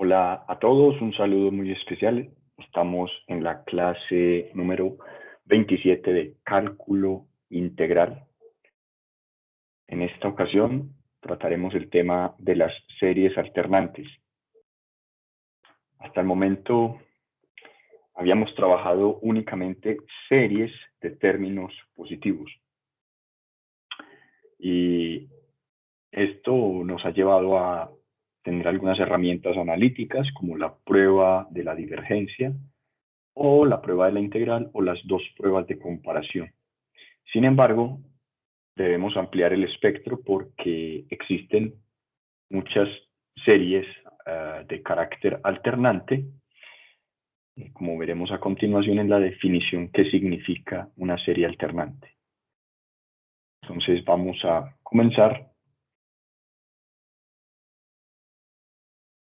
Hola a todos, un saludo muy especial. Estamos en la clase número 27 de cálculo integral. En esta ocasión trataremos el tema de las series alternantes. Hasta el momento habíamos trabajado únicamente series de términos positivos. Y esto nos ha llevado a tener algunas herramientas analíticas como la prueba de la divergencia o la prueba de la integral o las dos pruebas de comparación. Sin embargo, debemos ampliar el espectro porque existen muchas series de carácter alternante, como veremos a continuación en la definición qué significa una serie alternante. Entonces vamos a comenzar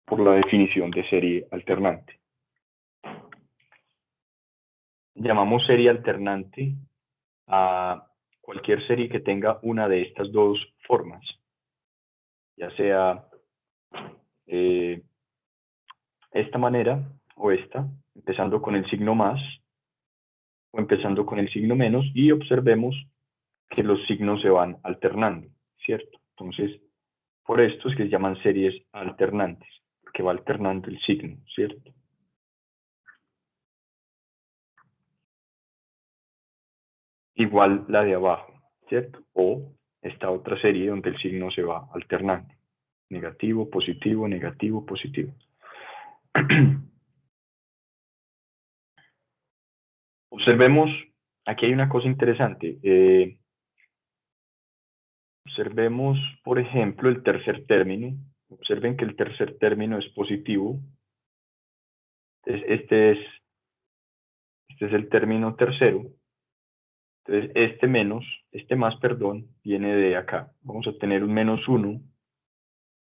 por la definición de serie alternante. Llamamos serie alternante a cualquier serie que tenga una de estas dos formas, ya sea esta manera o esta, empezando con el signo más o empezando con el signo menos, y observemos que los signos se van alternando, ¿cierto? Entonces, por esto es que se llaman series alternantes, porque va alternando el signo, ¿cierto? Igual la de abajo, ¿cierto? O esta otra serie donde el signo se va alternando. Negativo, positivo, negativo, positivo. Observemos, aquí hay una cosa interesante. Observemos, por ejemplo, el tercer término. Observen que el tercer término es positivo. Este es el término tercero. Entonces, este más, perdón, viene de acá. Vamos a tener un menos 1.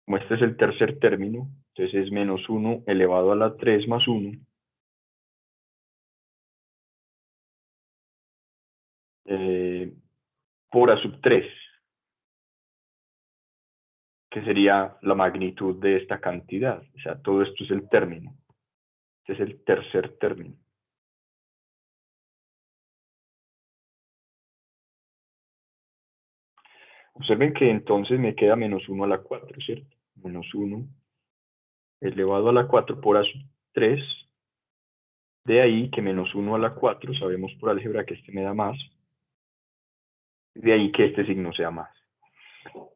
Como este es el tercer término, entonces es menos 1 elevado a la 3 más 1. Por a sub 3, que sería la magnitud de esta cantidad. O sea, todo esto es el término. Este es el tercer término. Observen que entonces me queda menos 1 a la 4, ¿cierto? Menos 1 elevado a la 4 por a sub 3. De ahí que menos 1 a la 4, sabemos por álgebra que este me da más. De ahí que este signo sea más.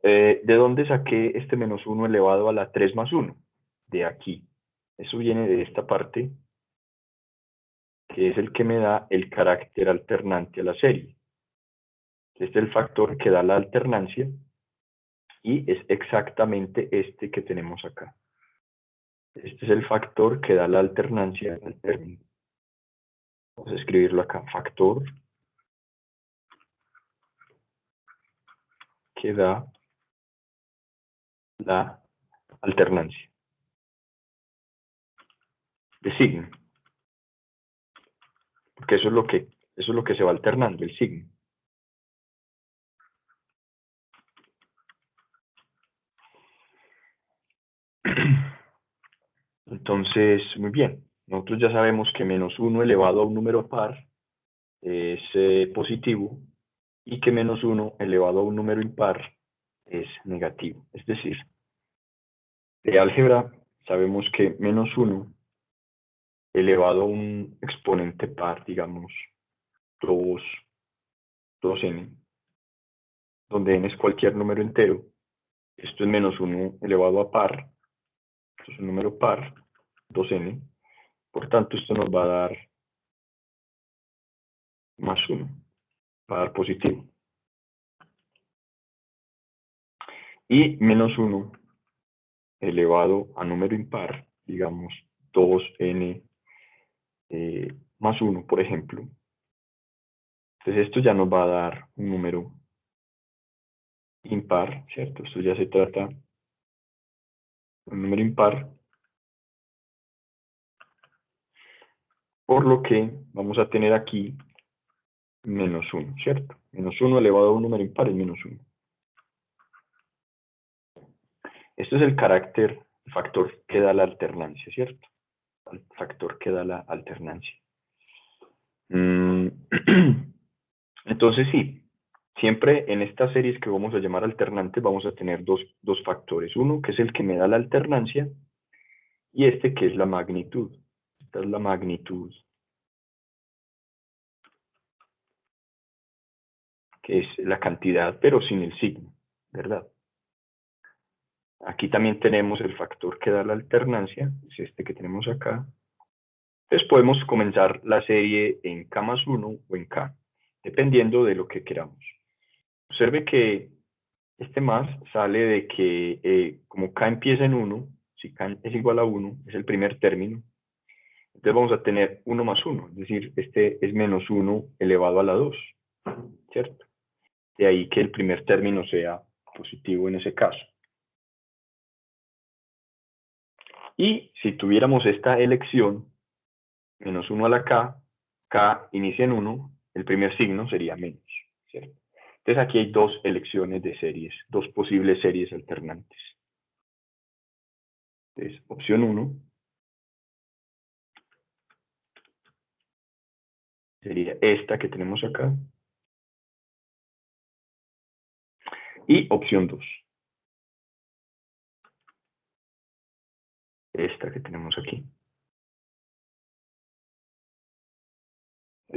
¿De dónde saqué este menos 1 elevado a la 3 más 1? De aquí. Eso viene de esta parte, que es el que me da el carácter alternante a la serie. Este es el factor que da la alternancia y es exactamente este que tenemos acá. Este es el factor que da la alternancia al término. Vamos a escribirlo acá. Factor que da la alternancia de signo. Porque eso es lo que se va alternando, el signo. Entonces, muy bien. Nosotros ya sabemos que menos 1 elevado a un número par es positivo y que menos 1 elevado a un número impar es negativo. Es decir, de álgebra sabemos que menos 1 elevado a un exponente par, digamos, 2n, donde n es cualquier número entero. Esto es menos 1 elevado a par, esto es un número par, 2n. Por tanto, esto nos va a dar más 1, va a dar positivo. Y menos 1 elevado a número impar, digamos 2n más 1, por ejemplo. Entonces esto ya nos va a dar un número impar, ¿cierto? Esto ya se trata de un número impar, por lo que vamos a tener aquí menos 1, ¿cierto? Menos 1 elevado a un número impar es menos 1. Esto es el carácter factor que da la alternancia, ¿cierto? El factor que da la alternancia. Entonces sí, siempre en estas series que vamos a llamar alternantes vamos a tener dos factores. Uno que es el que me da la alternancia y este que es la magnitud. Esta es la magnitud, que es la cantidad, pero sin el signo, ¿verdad? Aquí también tenemos el factor que da la alternancia, es este que tenemos acá. Entonces podemos comenzar la serie en K más 1 o en K, dependiendo de lo que queramos. Observe que este más sale de que como K empieza en 1, si K es igual a 1, es el primer término, entonces vamos a tener 1 más 1, es decir, este es menos 1 elevado a la 2, ¿cierto? De ahí que el primer término sea positivo en ese caso. Y si tuviéramos esta elección, menos 1 a la K inicia en 1, el primer signo sería menos, ¿cierto? Entonces aquí hay dos elecciones de series, dos posibles series alternantes. Entonces, opción 1 sería esta que tenemos acá. Y opción 2, esta que tenemos aquí.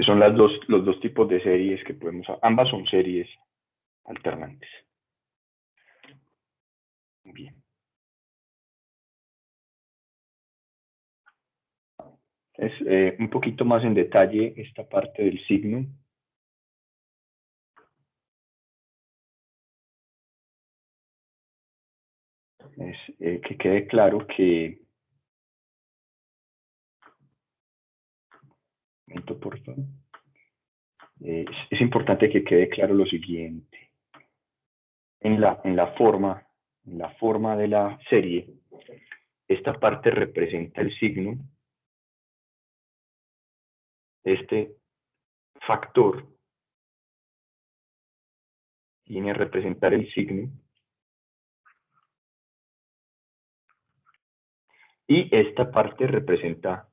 Son los dos tipos de series que podemos, ambas son series alternantes. Bien. Es un poquito más en detalle esta parte del signo. Es que quede claro que... Un momento, por favor. Es importante que quede claro lo siguiente. En la forma de la serie, esta parte representa el signo. Este factor viene a representar el signo. Y esta parte representa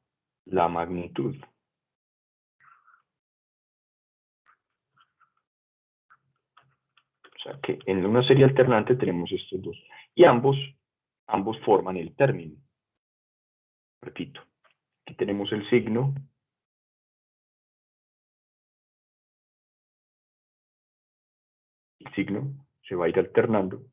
la magnitud. O sea que en una serie alternante tenemos estos dos. Y ambos forman el término. Repito, aquí tenemos el signo. El signo se va a ir alternando.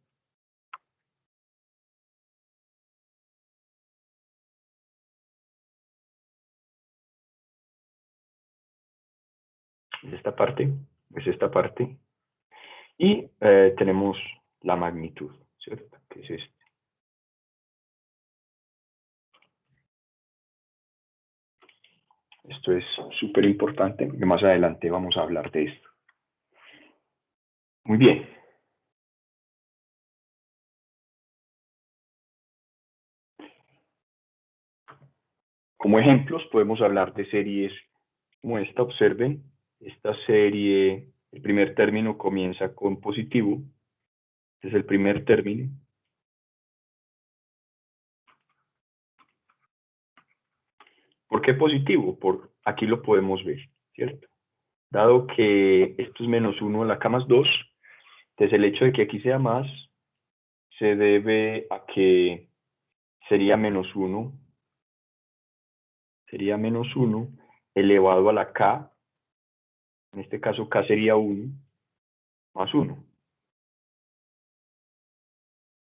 Esta parte, es esta parte. Y tenemos la magnitud, ¿cierto? Que es este. Esto es súper importante, que más adelante vamos a hablar de esto. Muy bien. Como ejemplos podemos hablar de series como esta. Observen, esta serie, el primer término comienza con positivo. Este es el primer término. ¿Por qué positivo? Aquí lo podemos ver, ¿cierto? Dado que esto es menos 1 a la K más 2, entonces el hecho de que aquí sea más se debe a que sería menos 1 elevado a la K, en este caso K sería 1, más 1.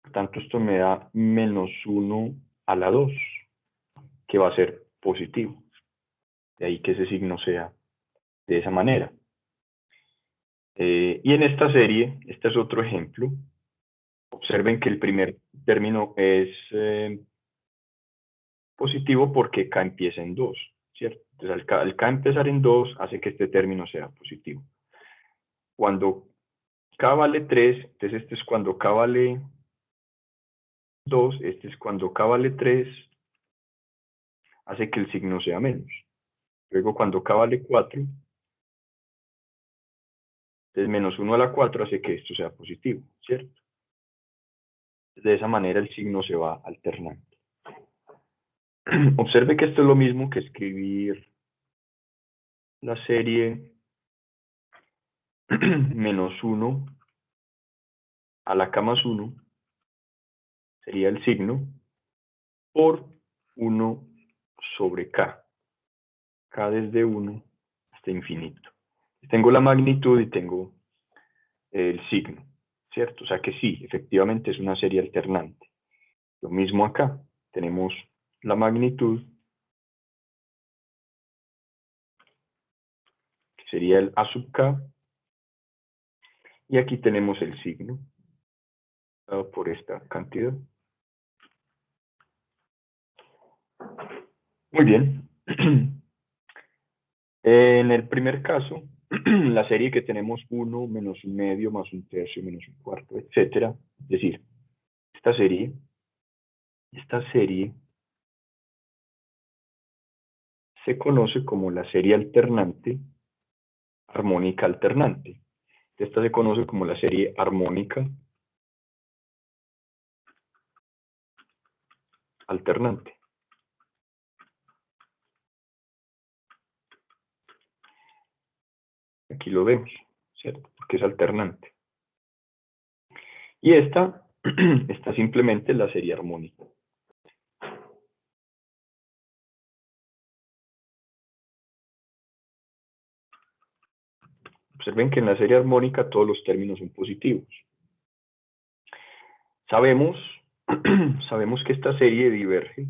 Por tanto, esto me da menos 1 a la 2, que va a ser positivo. De ahí que ese signo sea de esa manera. Y en esta serie, este es otro ejemplo. Observen que el primer término es positivo porque K empieza en 2, ¿cierto? Entonces, al K empezar en 2 hace que este término sea positivo. Cuando K vale 3, entonces este es cuando K vale 2, este es cuando K vale 3, hace que el signo sea menos. Luego cuando K vale 4, entonces menos 1 a la 4 hace que esto sea positivo, ¿cierto? De esa manera el signo se va alternando. Observe que esto es lo mismo que escribir la serie menos 1 a la k más 1, sería el signo, por 1 sobre k. K desde 1 hasta infinito. Tengo la magnitud y tengo el signo, ¿cierto? O sea que sí, efectivamente es una serie alternante. Lo mismo acá, tenemos la magnitud, que sería el a sub k, y aquí tenemos el signo, dado por esta cantidad. Muy bien. En el primer caso, la serie que tenemos 1 menos 1/2 más 1/3 menos 1/4, etcétera. Es decir, esta serie se conoce como la serie alternante, armónica alternante. Esta se conoce como la serie armónica alternante. Aquí lo vemos, ¿cierto? Porque es alternante. Y esta simplemente la serie armónica. Observen que en la serie armónica todos los términos son positivos. Sabemos que esta serie diverge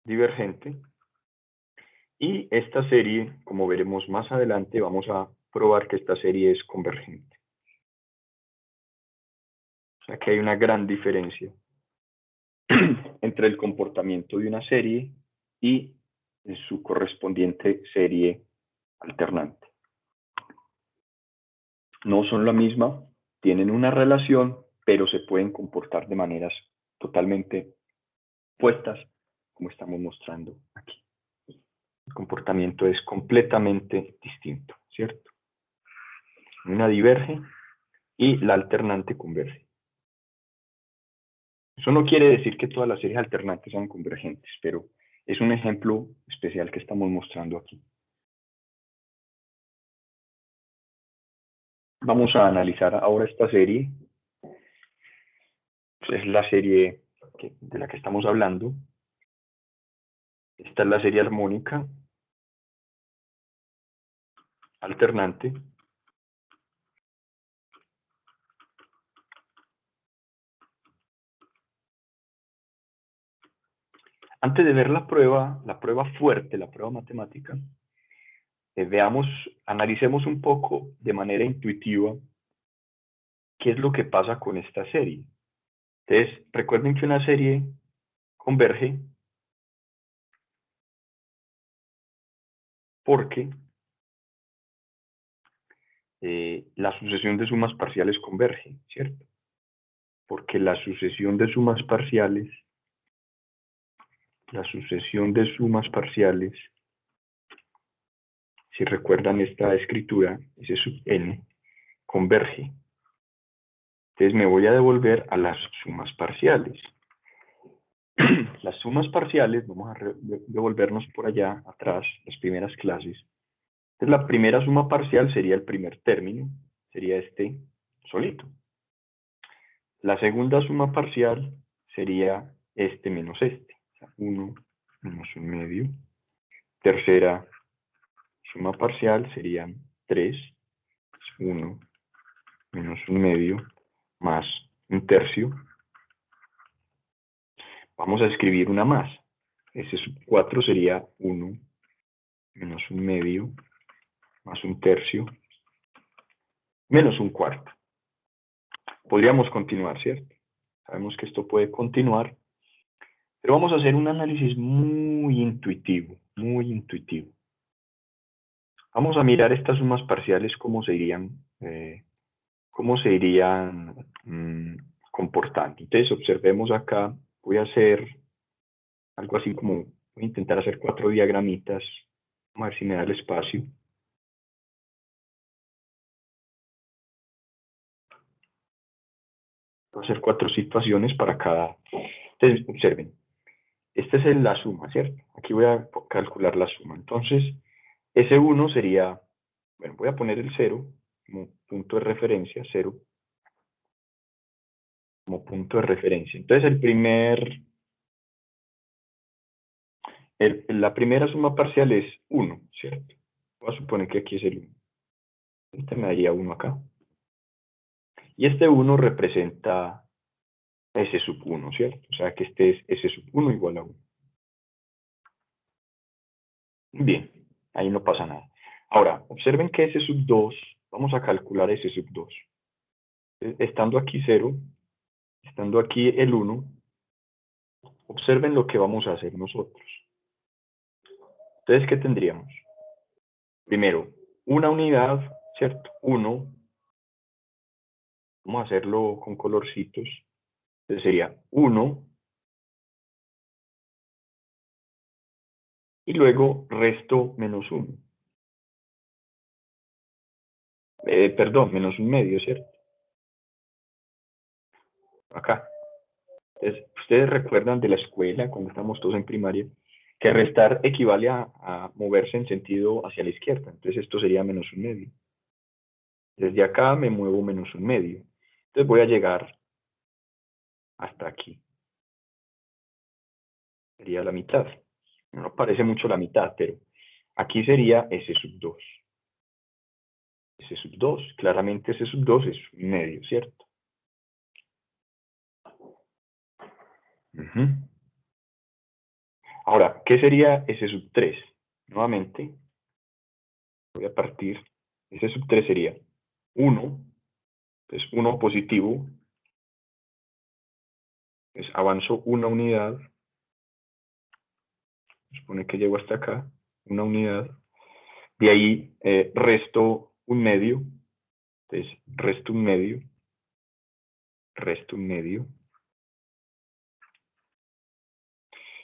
divergente, y esta serie, como veremos más adelante, vamos a probar que esta serie es convergente. O sea que hay una gran diferencia entre el comportamiento de una serie y su correspondiente serie alternante. No son la misma, tienen una relación, pero se pueden comportar de maneras totalmente opuestas, como estamos mostrando aquí. El comportamiento es completamente distinto, ¿cierto? Una diverge y la alternante converge. Eso no quiere decir que todas las series alternantes sean convergentes, pero es un ejemplo especial que estamos mostrando aquí. Vamos a analizar ahora esta serie. Es la serie de la que estamos hablando. Esta es la serie armónica alternante. Antes de ver la prueba fuerte, la prueba matemática, analicemos un poco de manera intuitiva qué es lo que pasa con esta serie. Entonces, recuerden que una serie converge porque la sucesión de sumas parciales converge, ¿cierto? Porque la sucesión de sumas parciales, si recuerdan esta escritura, S sub n, converge. Entonces me voy a devolver a las sumas parciales. Las sumas parciales, vamos a devolvernos por allá atrás, las primeras clases. Entonces la primera suma parcial sería el primer término, sería este solito. La segunda suma parcial sería este menos este, o sea, 1 menos 1/2. Tercera suma parcial serían 3, 1 menos 1/2 más 1/3. Vamos a escribir una más. Ese 4 sería 1 menos 1/2 más 1/3 menos 1/4. Podríamos continuar, ¿cierto? Sabemos que esto puede continuar, pero vamos a hacer un análisis muy intuitivo, muy intuitivo. Vamos a mirar estas sumas parciales, cómo se irían comportando. Entonces, observemos acá, voy a hacer algo así como, voy a intentar hacer 4 diagramitas, vamos a ver si me da el espacio. Voy a hacer 4 situaciones para cada. Entonces, observen. Esta es la suma, ¿cierto? Aquí voy a calcular la suma. Entonces, S1 sería, bueno, voy a poner el 0 como punto de referencia, 0 como punto de referencia. Entonces, la primera suma parcial es 1, ¿cierto? Voy a suponer que aquí es el 1. Este me daría 1 acá. Y este 1 representa S sub 1, ¿cierto? O sea que este es S sub 1 igual a 1. Bien, ahí no pasa nada. Ahora, observen que S sub 2, vamos a calcular S sub 2. Estando aquí 0, estando aquí el 1, observen lo que vamos a hacer nosotros. Entonces, ¿qué tendríamos? Primero, una unidad, ¿cierto? 1, vamos a hacerlo con colorcitos. Entonces sería 1, y luego resto menos 1. Perdón, menos un medio, ¿cierto? Acá. Entonces, ustedes recuerdan de la escuela, cuando estamos todos en primaria, que restar equivale a moverse en sentido hacia la izquierda. Entonces esto sería menos un medio. Desde acá me muevo menos un medio. Entonces voy a llegar hasta aquí. Sería la mitad. No parece mucho la mitad, pero aquí sería S sub 2. S sub 2, claramente S sub 2 es un medio, ¿cierto? Ahora, ¿qué sería S sub 3? Nuevamente, voy a partir. S sub 3 sería 1, es 1 positivo, es avanzo una unidad, supone que llego hasta acá, una unidad, de ahí resto un medio, entonces resto un medio,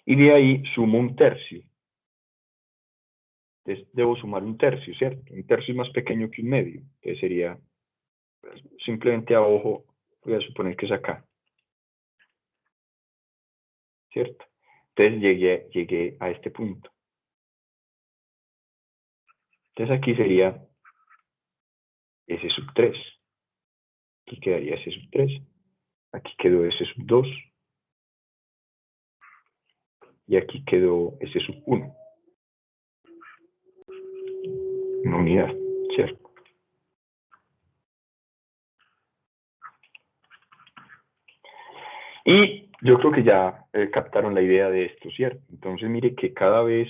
y de ahí sumo un tercio. Entonces debo sumar un tercio, ¿cierto? Un tercio es más pequeño que un medio, entonces sería, pues, simplemente a ojo, voy a suponer que es acá, ¿cierto? Entonces llegué a este punto. Entonces aquí sería S sub 3. Aquí quedaría S sub 3. Aquí quedó S sub 2. Y aquí quedó S sub 1. Una unidad, ¿cierto? Y yo creo que ya captaron la idea de esto, ¿cierto? Entonces mire que cada vez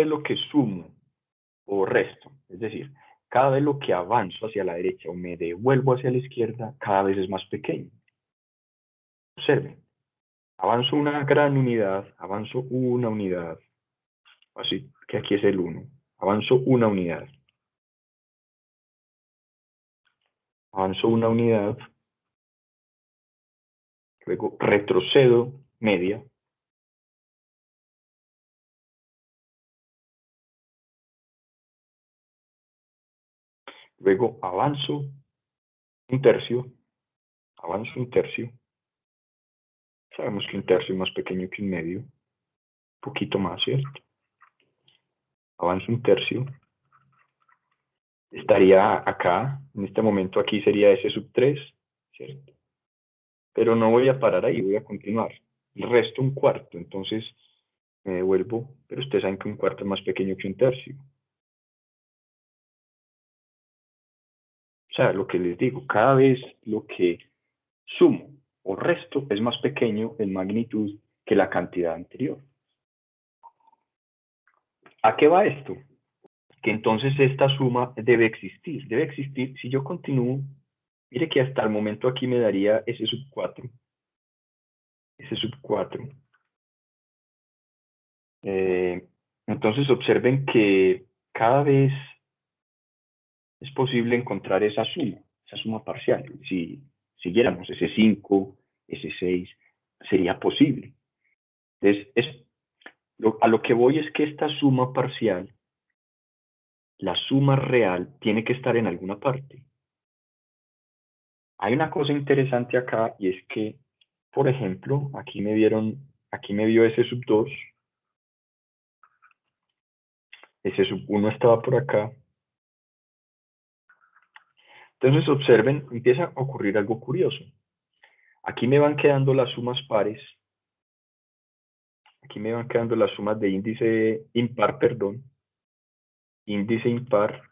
lo que sumo o resto, es decir, cada vez lo que avanzo hacia la derecha o me devuelvo hacia la izquierda, cada vez es más pequeño. Observen, avanzo una gran unidad, avanzo una unidad, así que aquí es el 1, avanzo una unidad, avanzo una unidad, luego retrocedo media, luego avanzo un tercio, sabemos que un tercio es más pequeño que un medio, un poquito más, ¿cierto? Avanzo un tercio, estaría acá, en este momento aquí sería S sub 3, ¿cierto? Pero no voy a parar ahí, voy a continuar. Resto un cuarto, entonces me devuelvo, pero ustedes saben que un cuarto es más pequeño que un tercio. O sea, lo que les digo, cada vez lo que sumo o resto es más pequeño en magnitud que la cantidad anterior. ¿A qué va esto? Que entonces esta suma debe existir. Debe existir, si yo continúo, mire que hasta el momento aquí me daría S sub 4. S sub 4. Entonces observen que cada vez es posible encontrar esa suma parcial. Si siguiéramos S5, S6, sería posible. Entonces, a lo que voy es que esta suma parcial, la suma real, tiene que estar en alguna parte. Hay una cosa interesante acá y es que, por ejemplo, aquí me vio ese sub 2, ese sub 1 estaba por acá. Entonces observen, empieza a ocurrir algo curioso. Aquí me van quedando las sumas pares, aquí me van quedando las sumas de índice impar, perdón, índice impar,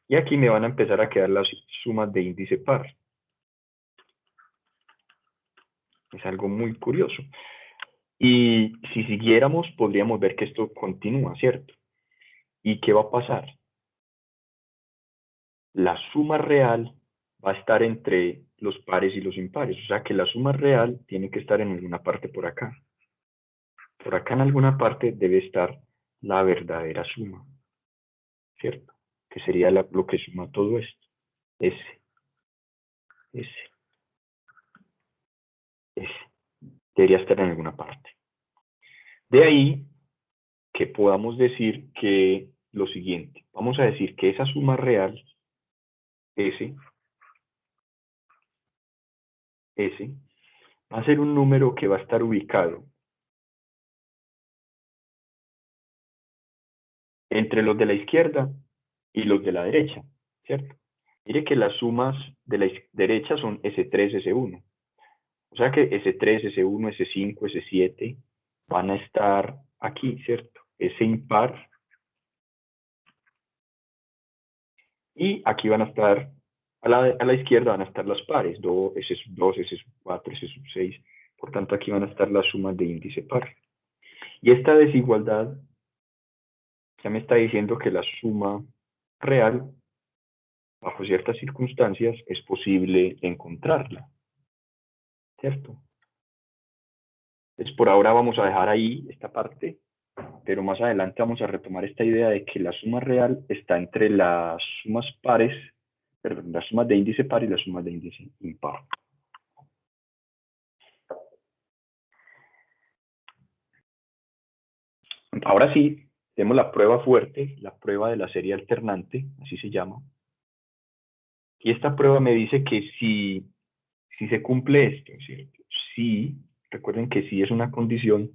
y aquí me van a empezar a quedar las sumas de índice par. Es algo muy curioso. Y si siguiéramos, podríamos ver que esto continúa, ¿cierto? ¿Y qué va a pasar? La suma real va a estar entre los pares y los impares. O sea que la suma real tiene que estar en alguna parte por acá. Por acá en alguna parte debe estar la verdadera suma, ¿cierto? Que sería lo que suma todo esto. S, S, S. Debería estar en alguna parte. De ahí que podamos decir que lo siguiente. Vamos a decir que esa suma real, S, S, va a ser un número que va a estar ubicado entre los de la izquierda y los de la derecha, ¿cierto? Mire que las sumas de la derecha son S3, S1. O sea que S3, S1, S5, S7 van a estar aquí, ¿cierto? S impar. Y aquí van a estar, a la izquierda van a estar las pares, S2, S4, S6. Por tanto, aquí van a estar las sumas de índice par. Y esta desigualdad ya me está diciendo que la suma real, bajo ciertas circunstancias, es posible encontrarla, ¿cierto? Entonces, por ahora vamos a dejar ahí esta parte, pero más adelante vamos a retomar esta idea de que la suma real está entre las sumas pares, perdón, las sumas de índice par y las sumas de índice impar. Ahora sí, tenemos la prueba fuerte, la prueba de la serie alternante, así se llama. Y esta prueba me dice que si se cumple esto, ¿cierto? Si, recuerden que si es una condición,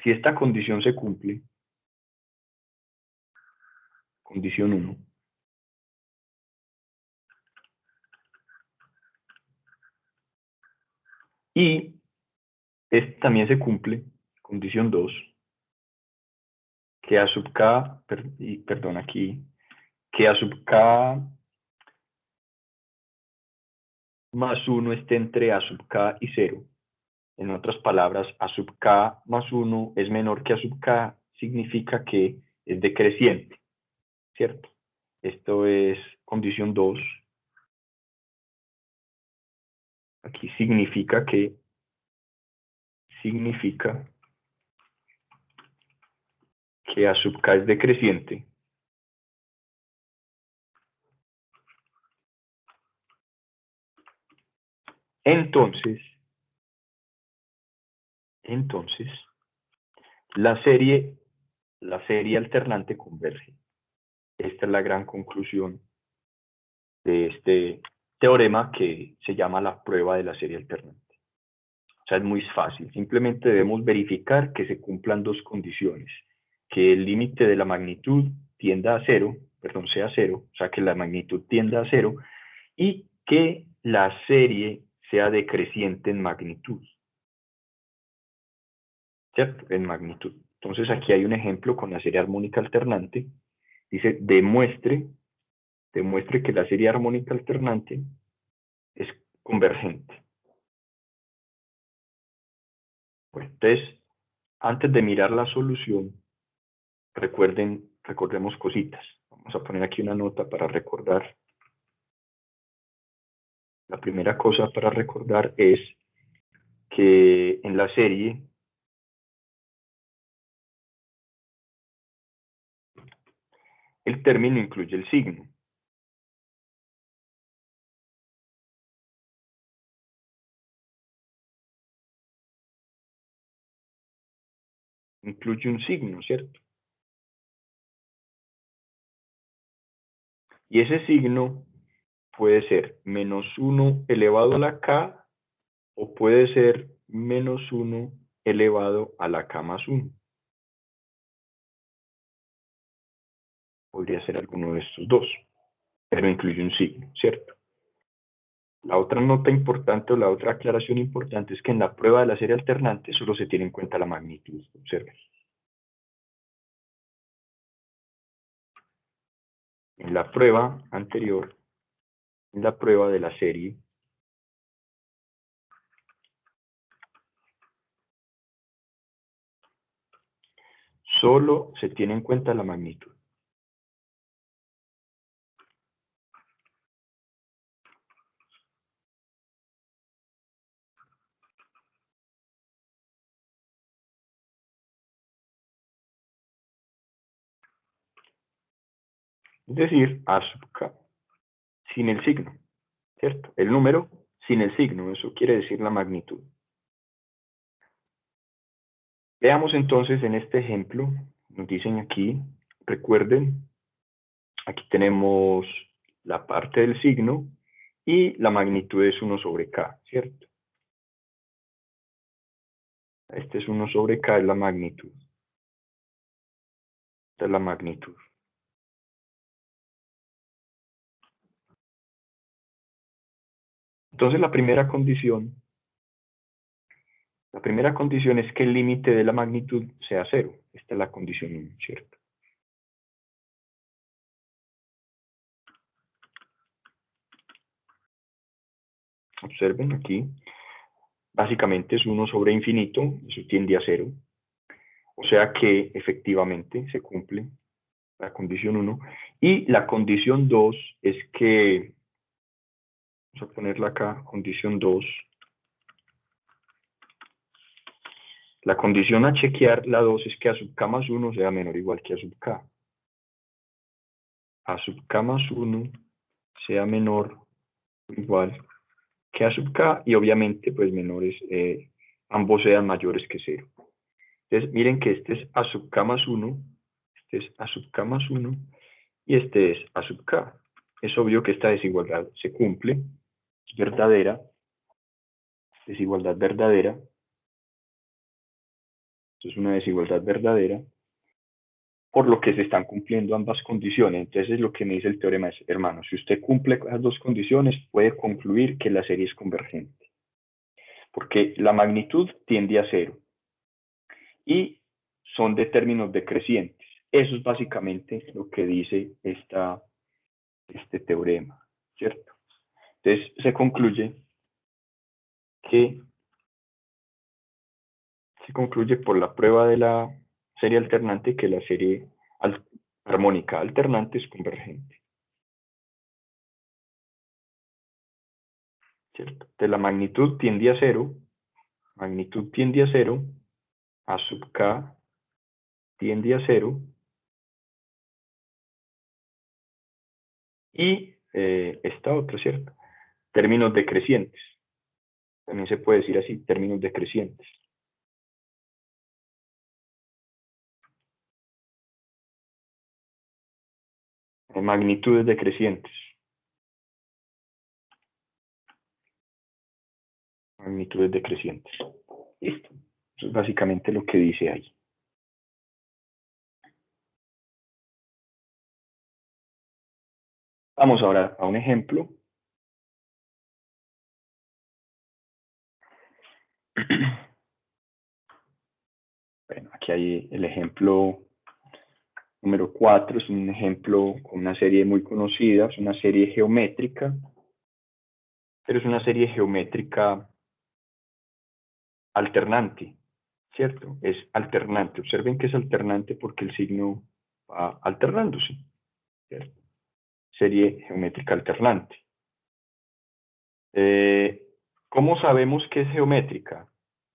si esta condición se cumple, condición 1, y este también se cumple, condición 2, que a sub k, perdón, aquí, que a sub k más 1 esté entre a sub k y 0. En otras palabras, a sub k más 1 es menor que a sub k, significa que es decreciente, ¿cierto? Esto es condición 2. Aquí significa que a sub k es decreciente. Entonces, la serie alternante converge. Esta es la gran conclusión de este teorema que se llama la prueba de la serie alternante. O sea, es muy fácil. Simplemente debemos verificar que se cumplan dos condiciones. Que el límite de la magnitud tienda a cero, perdón, sea cero, o sea, que la magnitud tienda a cero, y que la serie sea decreciente en magnitud. ¿Cierto? En magnitud. Entonces aquí hay un ejemplo con la serie armónica alternante. Dice, demuestre que la serie armónica alternante es convergente. Bueno, entonces, antes de mirar la solución, recordemos cositas. Vamos a poner aquí una nota para recordar. La primera cosa para recordar es que en la serie el término incluye el signo. Incluye un signo, ¿cierto? Y ese signo puede ser menos 1 elevado a la k, o puede ser menos 1 elevado a la k más 1. Podría ser alguno de estos dos, pero incluye un signo, ¿cierto? La otra nota importante o la otra aclaración importante es que en la prueba de la serie alternante solo se tiene en cuenta la magnitud. Observen. En la prueba anterior, en la prueba de la serie, solo se tiene en cuenta la magnitud. Es decir, A sub k, sin el signo, ¿cierto? El número sin el signo, eso quiere decir la magnitud. Veamos entonces en este ejemplo, nos dicen aquí, recuerden, aquí tenemos la parte del signo y la magnitud es 1 sobre k, ¿cierto? Este es 1 sobre k, es la magnitud. Esta es la magnitud. Entonces la primera condición es que el límite de la magnitud sea 0. Esta es la condición 1, ¿cierto? Observen aquí, básicamente es 1 sobre infinito, eso tiende a 0. O sea que efectivamente se cumple la condición 1. Y la condición 2 es que, vamos a ponerla acá, condición 2. La condición a chequear, la 2, es que A sub k más 1 sea menor o igual que A sub k. A sub k más 1 sea menor o igual que A sub k, y obviamente pues menores, ambos sean mayores que 0. Entonces miren que este es A sub k más 1, este es A sub k más 1, y este es A sub k. Es obvio que esta desigualdad se cumple, es verdadera, desigualdad verdadera. Esto es una desigualdad verdadera, por lo que se están cumpliendo ambas condiciones. Entonces lo que me dice el teorema es, hermano, si usted cumple las dos condiciones, puede concluir que la serie es convergente. Porque la magnitud tiende a 0 y son de términos decrecientes. Eso es básicamente lo que dice este teorema, ¿cierto? Entonces se concluye por la prueba de la serie alternante que la serie armónica alternante es convergente, ¿cierto? Entonces la magnitud tiende a 0, A sub k tiende a 0, y esta otra, ¿cierto? Términos decrecientes. También se puede decir así, términos decrecientes. Magnitudes decrecientes. Magnitudes decrecientes. Listo. Eso es básicamente lo que dice ahí. Vamos ahora a un ejemplo. Bueno, aquí hay el ejemplo número 4, es un ejemplo con una serie muy conocida, es una serie geométrica, pero es una serie geométrica alternante, ¿cierto? Es alternante. Observen que es alternante porque el signo va alternándose, ¿cierto? Serie geométrica alternante. ¿Cómo sabemos que es geométrica?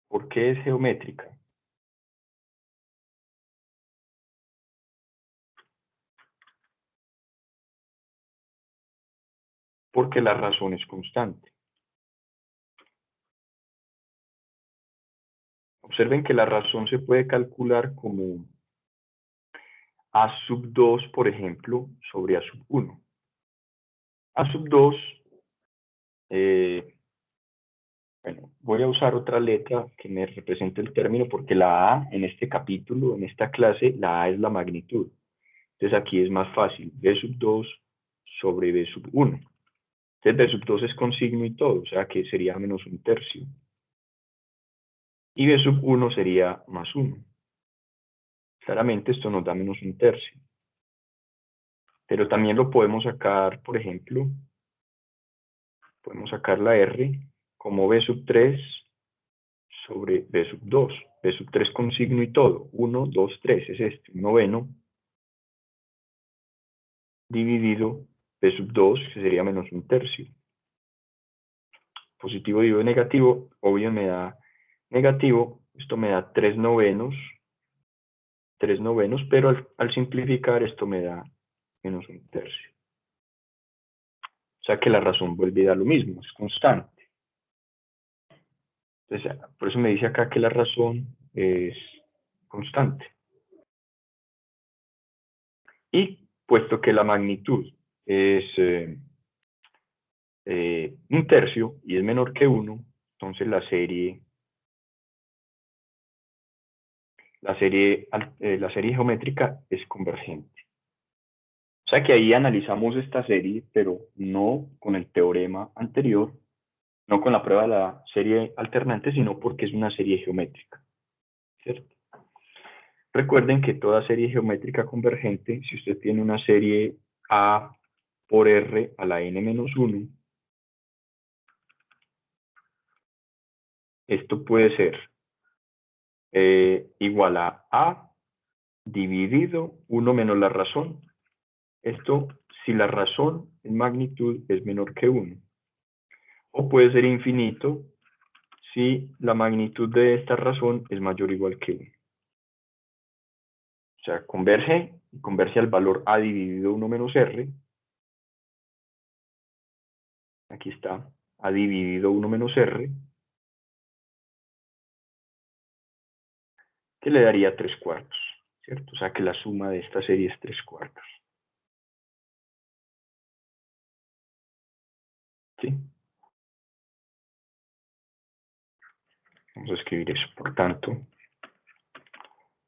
¿Por qué es geométrica? Porque la razón es constante. Observen que la razón se puede calcular como A sub 2, por ejemplo, sobre A sub 1. A sub 2, bueno, voy a usar otra letra que me represente el término porque la A en este capítulo, en esta clase, la A es la magnitud. Entonces aquí es más fácil, B sub 2 sobre B sub 1. Entonces B sub 2 es con signo y todo, o sea que sería menos un tercio. Y B sub 1 sería más 1. Claramente esto nos da menos un tercio. Pero también lo podemos sacar, por ejemplo, podemos sacar la R como B sub 3 sobre B sub 2. B sub 3 con signo y todo. 1, 2, 3 es este, un noveno dividido B sub 2, que sería menos un tercio. Positivo dividido negativo, obvio me da negativo, esto me da 3 novenos, pero al simplificar esto me da menos un tercio. O sea que la razón vuelve a dar lo mismo, es constante. Entonces, por eso me dice acá que la razón es constante. Y puesto que la magnitud es un tercio y es menor que 1, entonces la serie geométrica es convergente. O sea que ahí analizamos esta serie, pero no con el teorema anterior, no con la prueba de la serie alternante, sino porque es una serie geométrica, ¿cierto? Recuerden que toda serie geométrica convergente, si usted tiene una serie A por R a la n-1, esto puede ser igual a A dividido 1 menos la razón. Esto si la razón en magnitud es menor que 1. O puede ser infinito si la magnitud de esta razón es mayor o igual que 1. O sea, converge al valor A dividido 1 menos R. Aquí está, A dividido 1 menos R, que le daría 3 cuartos, ¿cierto? O sea que la suma de esta serie es 3 cuartos. ¿Sí? Vamos a escribir eso. Por tanto,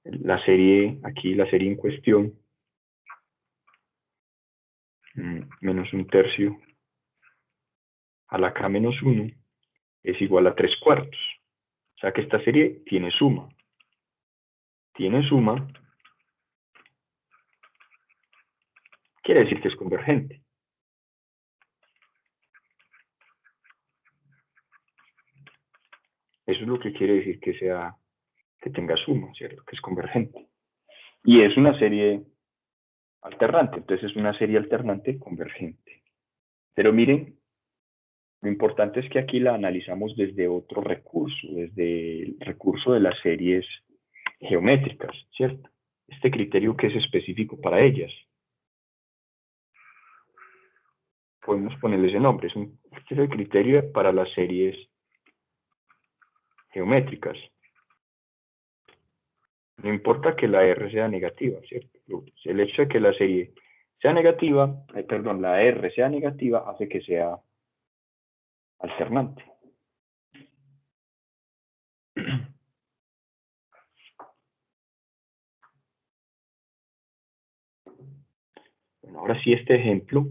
la serie, aquí la serie en cuestión, menos un tercio a la K menos 1, es igual a 3 cuartos. O sea que esta serie tiene suma. Tiene suma, quiere decir que es convergente. Eso es lo que quiere decir que tenga suma, ¿cierto? Que es convergente. Y es una serie alternante, entonces es una serie alternante convergente. Pero miren, lo importante es que aquí la analizamos desde otro recurso, desde el recurso de las series geométricas, ¿cierto? Este criterio que es específico para ellas. Podemos ponerle ese nombre, este es el criterio para las series geométricas. No importa que la R sea negativa, ¿cierto? El hecho de que la serie sea negativa, la R sea negativa, hace que sea alternante. Bueno, ahora sí este ejemplo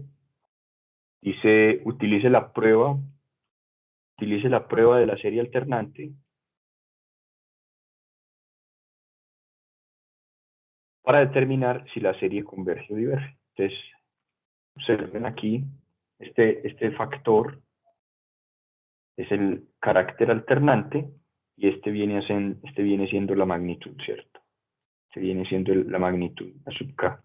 dice, utilice la prueba de la serie alternante para determinar si la serie converge o diverge. Entonces, observen aquí, este factor es el carácter alternante y este viene siendo la magnitud, ¿cierto? Este viene siendo la magnitud, A sub k.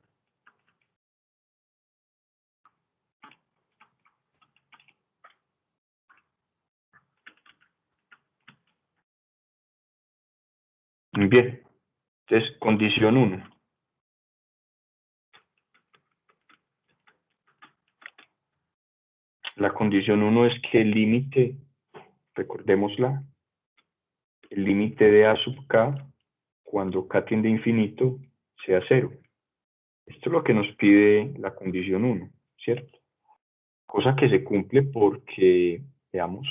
Muy bien. Entonces, condición 1. La condición 1 es que el límite, recordémosla, el límite de A sub k, cuando k tiende a infinito, sea 0. Esto es lo que nos pide la condición 1, ¿cierto? cosa que se cumple porque, veamos,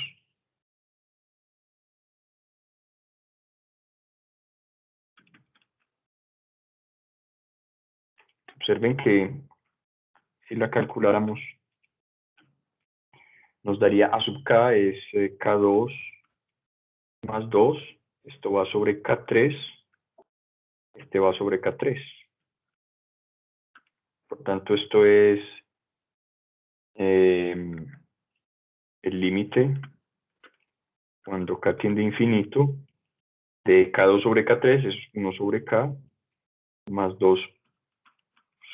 observen que si la calculáramos, nos daría A sub K es K2 más 2, esto va sobre K3, este va sobre K3. Por tanto, esto es el límite cuando K tiende a infinito de K2 sobre K3 es 1 sobre K más 2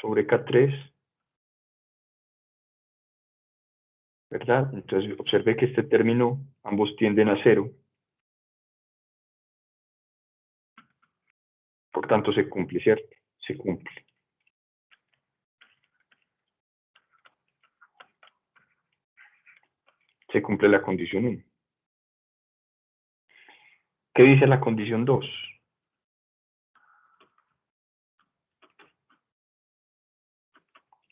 sobre K3, ¿verdad? Entonces observe que este término, ambos tienden a 0, por tanto se cumple, ¿cierto? Se cumple. Se cumple la condición 1. ¿Qué dice la condición 2?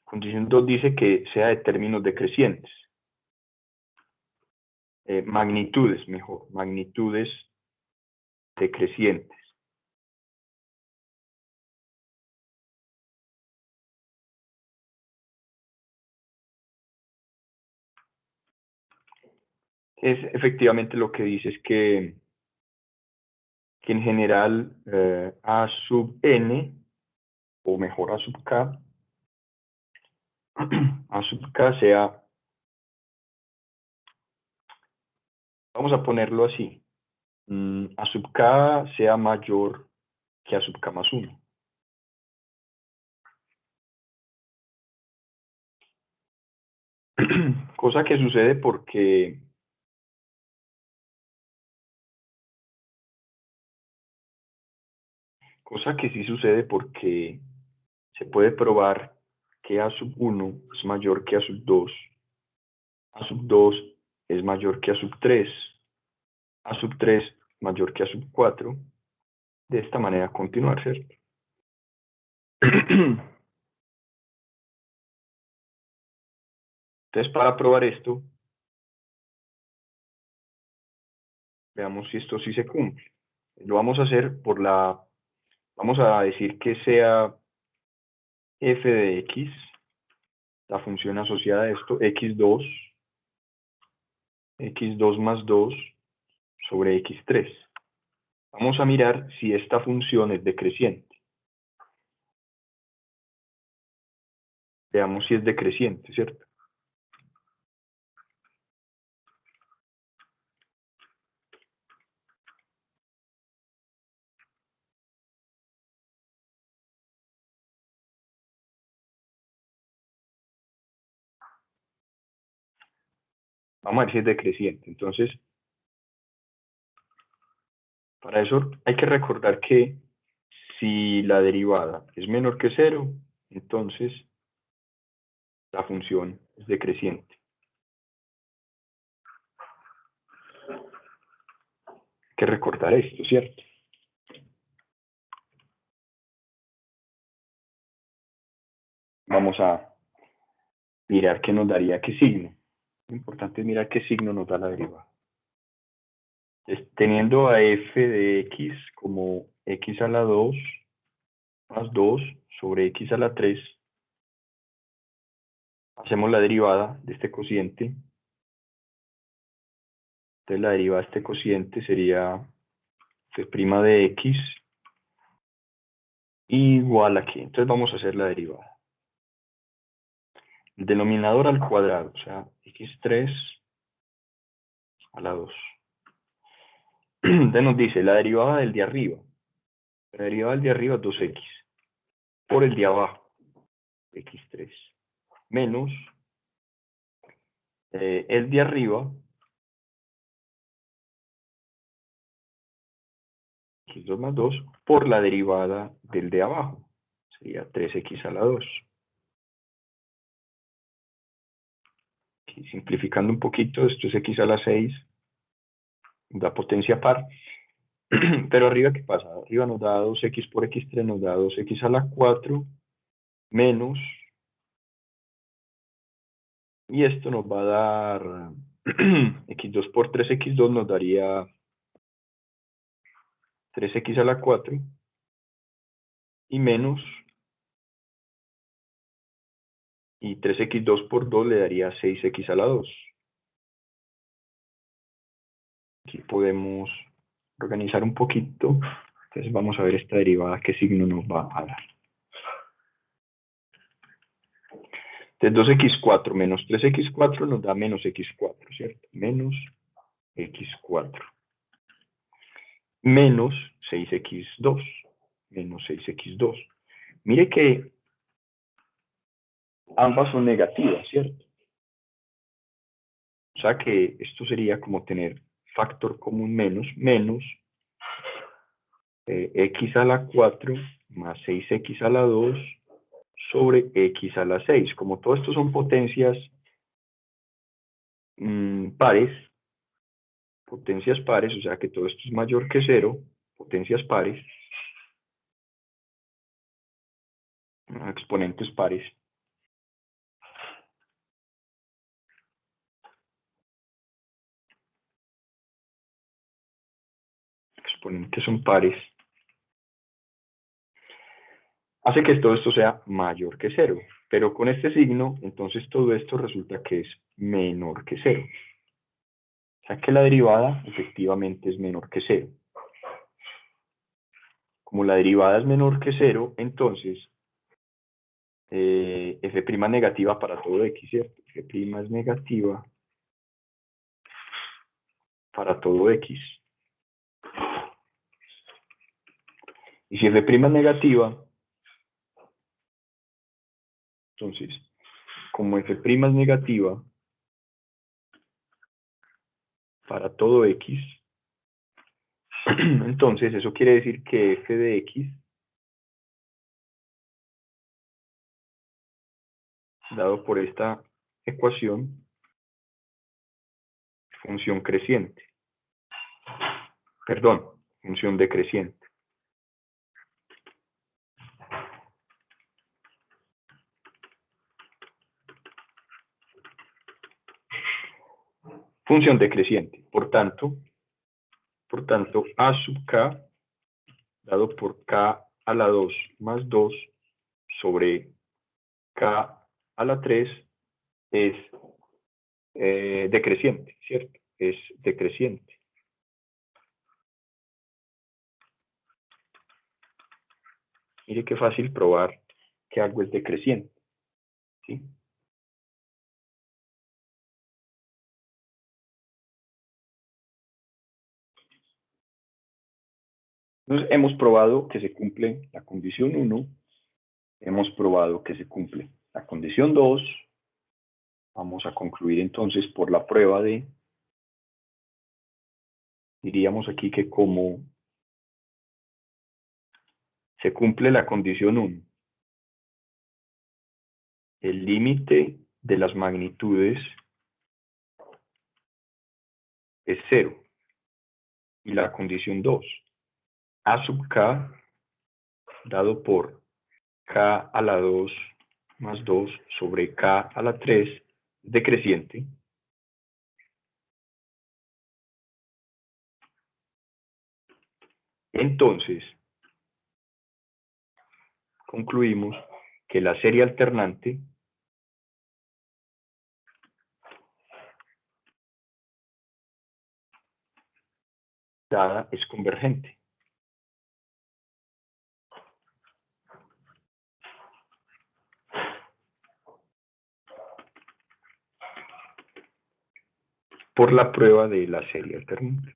Condición 2 dice que sea de términos decrecientes. Magnitudes, mejor, magnitudes decrecientes. Es efectivamente lo que dice es que en general A sub n, o mejor A sub k, A sub k sea, vamos a ponerlo así, A sub k sea mayor que A sub k más 1. Cosa que sucede porque sí sucede porque se puede probar que A sub 1 es mayor que A sub 2, A sub 2 es mayor que A sub 3, A sub 3 mayor que A sub 4, de esta manera continuar, ¿cierto? Entonces, para probar esto, veamos si esto sí se cumple. Lo vamos a hacer por vamos a decir que sea f de x, la función asociada a esto, x2 más 2 sobre x3. Vamos a mirar si esta función es decreciente. Veamos si es decreciente, ¿cierto? Vamos a ver si es decreciente. Entonces, para eso hay que recordar que si la derivada es menor que 0, entonces la función es decreciente. Hay que recordar esto, ¿cierto? Vamos a mirar qué nos daría qué signo. Lo importante es mirar qué signo nos da la derivada. Teniendo a f de x como x a la 2 más 2 sobre x a la 3, hacemos la derivada de este cociente. Entonces la derivada de este cociente sería f' de x igual a qué. Entonces vamos a hacer la derivada. El denominador al cuadrado, o sea, x3 a la 2. Entonces nos dice la derivada del de arriba. La derivada del de arriba es 2x por el de abajo, x3, menos el de arriba, x2 más 2, por la derivada del de abajo. Sería 3x a la 2. Aquí, simplificando un poquito, esto es x a la 6, da potencia par. Pero arriba, ¿qué pasa? Arriba nos da 2x por x3, nos da 2x a la 4, menos Y esto nos va a dar x2 por 3x2 nos daría 3x a la 4 y menos, y 3x2 por 2 le daría 6x a la 2. Aquí podemos organizar un poquito. Entonces vamos a ver esta derivada, qué signo nos va a dar. Entonces 2x4 menos 3x4 nos da menos x4, ¿cierto? Menos x4. Menos 6x2. Menos 6x2. Mire que ambas son negativas, ¿cierto? O sea que esto sería como tener factor común menos x a la 4 más 6x a la 2 sobre x a la 6. Como todo esto son potencias pares, o sea que todo esto es mayor que 0, potencias pares, exponentes pares. Exponentes son pares. Hace que todo esto sea mayor que 0. Pero con este signo, entonces todo esto resulta que es menor que 0. O sea que la derivada efectivamente es menor que 0. Como la derivada es menor que 0, entonces f' negativa para todo x, ¿cierto? F' es negativa para todo x. Y si f' es negativa, entonces, como f' es negativa para todo x, entonces eso quiere decir que f de x, dado por esta ecuación, función creciente. Perdón, función decreciente. Función decreciente. Por tanto, a sub k, dado por k a la 2 más 2 sobre k a la 3 es decreciente, ¿cierto? Es decreciente. Mire qué fácil probar que algo es decreciente, ¿sí? Entonces, hemos probado que se cumple la condición 1, hemos probado que se cumple la condición 2, vamos a concluir entonces por la prueba de, diríamos aquí que como se cumple la condición 1, el límite de las magnitudes es 0, y la condición 2, a sub k, dado por k a la 2 más 2 sobre k a la 3, decreciente. Entonces, concluimos que la serie alternante dada es convergente. Por la prueba de la serie alternante.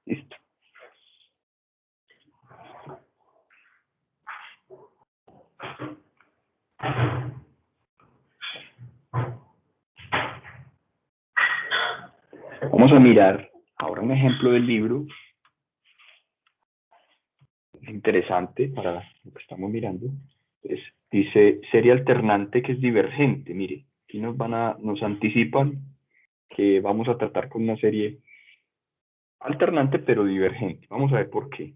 Listo. Vamos a mirar ahora un ejemplo del libro. Es interesante para lo que estamos mirando. Dice serie alternante que es divergente. Mire, Aquí nos anticipan que vamos a tratar con una serie alternante pero divergente. Vamos a ver por qué.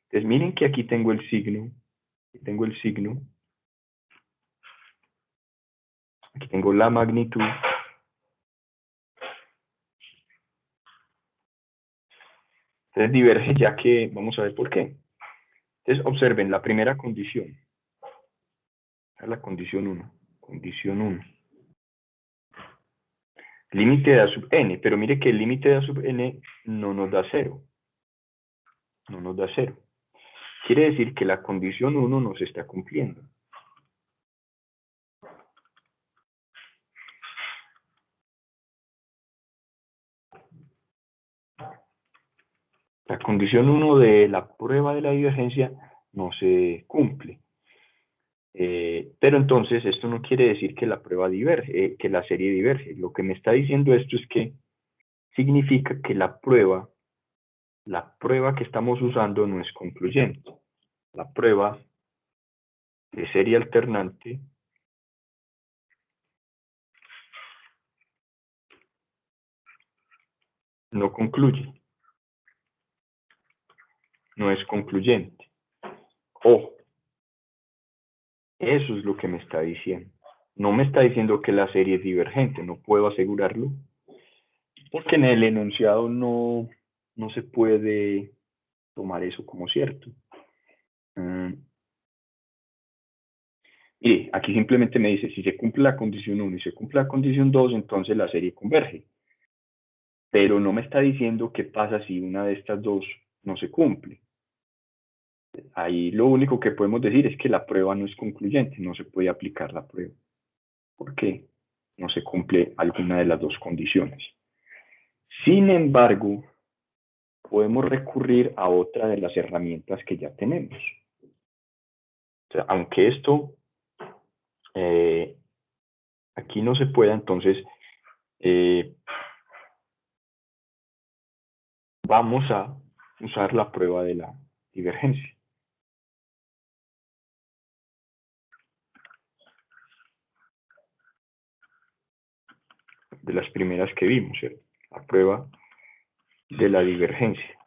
Entonces miren que aquí tengo el signo, aquí tengo la magnitud, entonces diverge ya que, vamos a ver por qué. Entonces observen la primera condición, la condición 1, límite de A sub n, pero mire que el límite de A sub n no nos da 0, Quiere decir que la condición 1 no se está cumpliendo. La condición 1 de la prueba de la divergencia no se cumple. Pero entonces esto no quiere decir que la prueba diverge, que la serie diverge. Lo que me está diciendo esto es que significa que la prueba que estamos usando no es concluyente. La prueba de serie alternante no concluye, no es concluyente. Ojo, eso es lo que me está diciendo. No me está diciendo que la serie es divergente, no puedo asegurarlo, porque en el enunciado no se puede tomar eso como cierto. Mire, aquí simplemente me dice, si se cumple la condición 1 y se cumple la condición 2, entonces la serie converge. Pero no me está diciendo qué pasa si una de estas dos no se cumple. Ahí lo único que podemos decir es que la prueba no es concluyente, no se puede aplicar la prueba. ¿Por qué? No se cumple alguna de las dos condiciones. Sin embargo, podemos recurrir a otra de las herramientas que ya tenemos. O sea, aunque esto aquí no se pueda, entonces vamos a usar la prueba de la divergencia. De las primeras que vimos, ¿cierto? La prueba de la divergencia.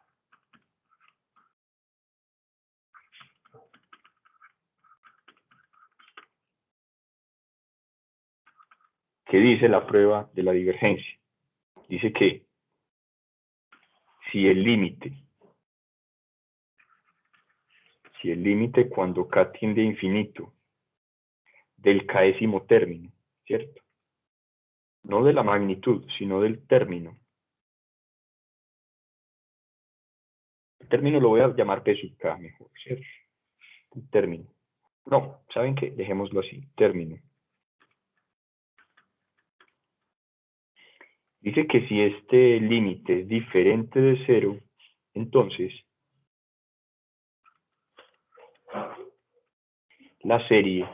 ¿Qué dice la prueba de la divergencia? Dice que si el límite cuando k tiende a infinito del késimo término, ¿cierto? No de la magnitud, sino del término. El término lo voy a llamar P sub k mejor, ¿cierto? El término. No, ¿saben qué? Dejémoslo así, término. Dice que si este límite es diferente de 0, entonces la serie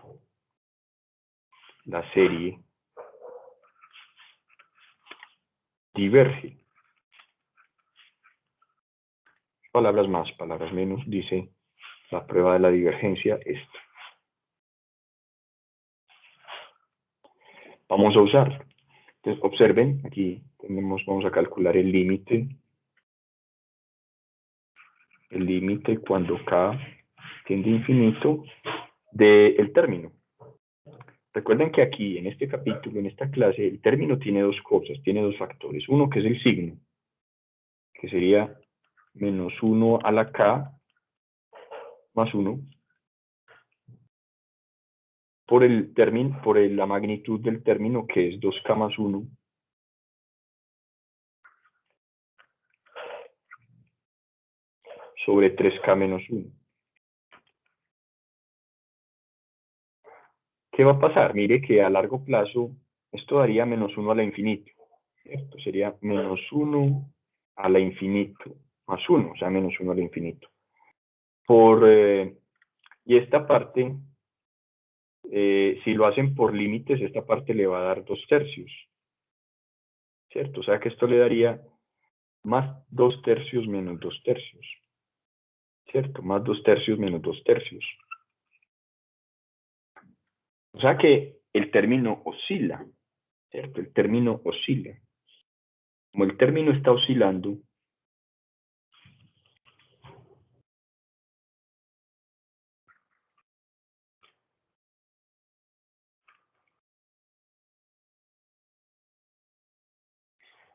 diverge. Palabras más, palabras menos, dice la prueba de la divergencia esto. Vamos a usarlo. Entonces, observen, aquí vamos a calcular el límite cuando k tiende a infinito del término. Recuerden que aquí, en este capítulo, en esta clase, el término tiene dos cosas, tiene dos factores. Uno que es el signo, que sería menos 1 a la k más 1 por la magnitud del término, que es 2k más 1 sobre 3k menos 1. ¿Qué va a pasar? Mire que a largo plazo esto daría menos 1 a la infinito. Esto sería menos 1 a la infinito más 1, o sea, menos 1 a la infinito. Y esta parte, si lo hacen por límites, esta parte le va a dar 2 tercios. ¿Cierto? O sea que esto le daría más 2 tercios menos 2 tercios. ¿Cierto? Más 2 tercios menos 2 tercios. O sea que el término oscila. ¿cierto? El término oscila. Como el término está oscilando,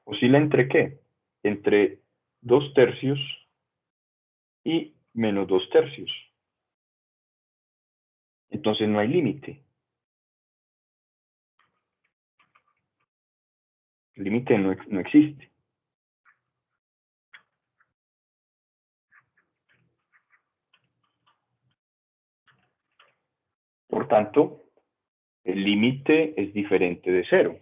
¿oscila entre qué? Entre 2/3 y -2/3. Entonces no hay límite. El límite no existe. Por tanto, el límite es diferente de 0.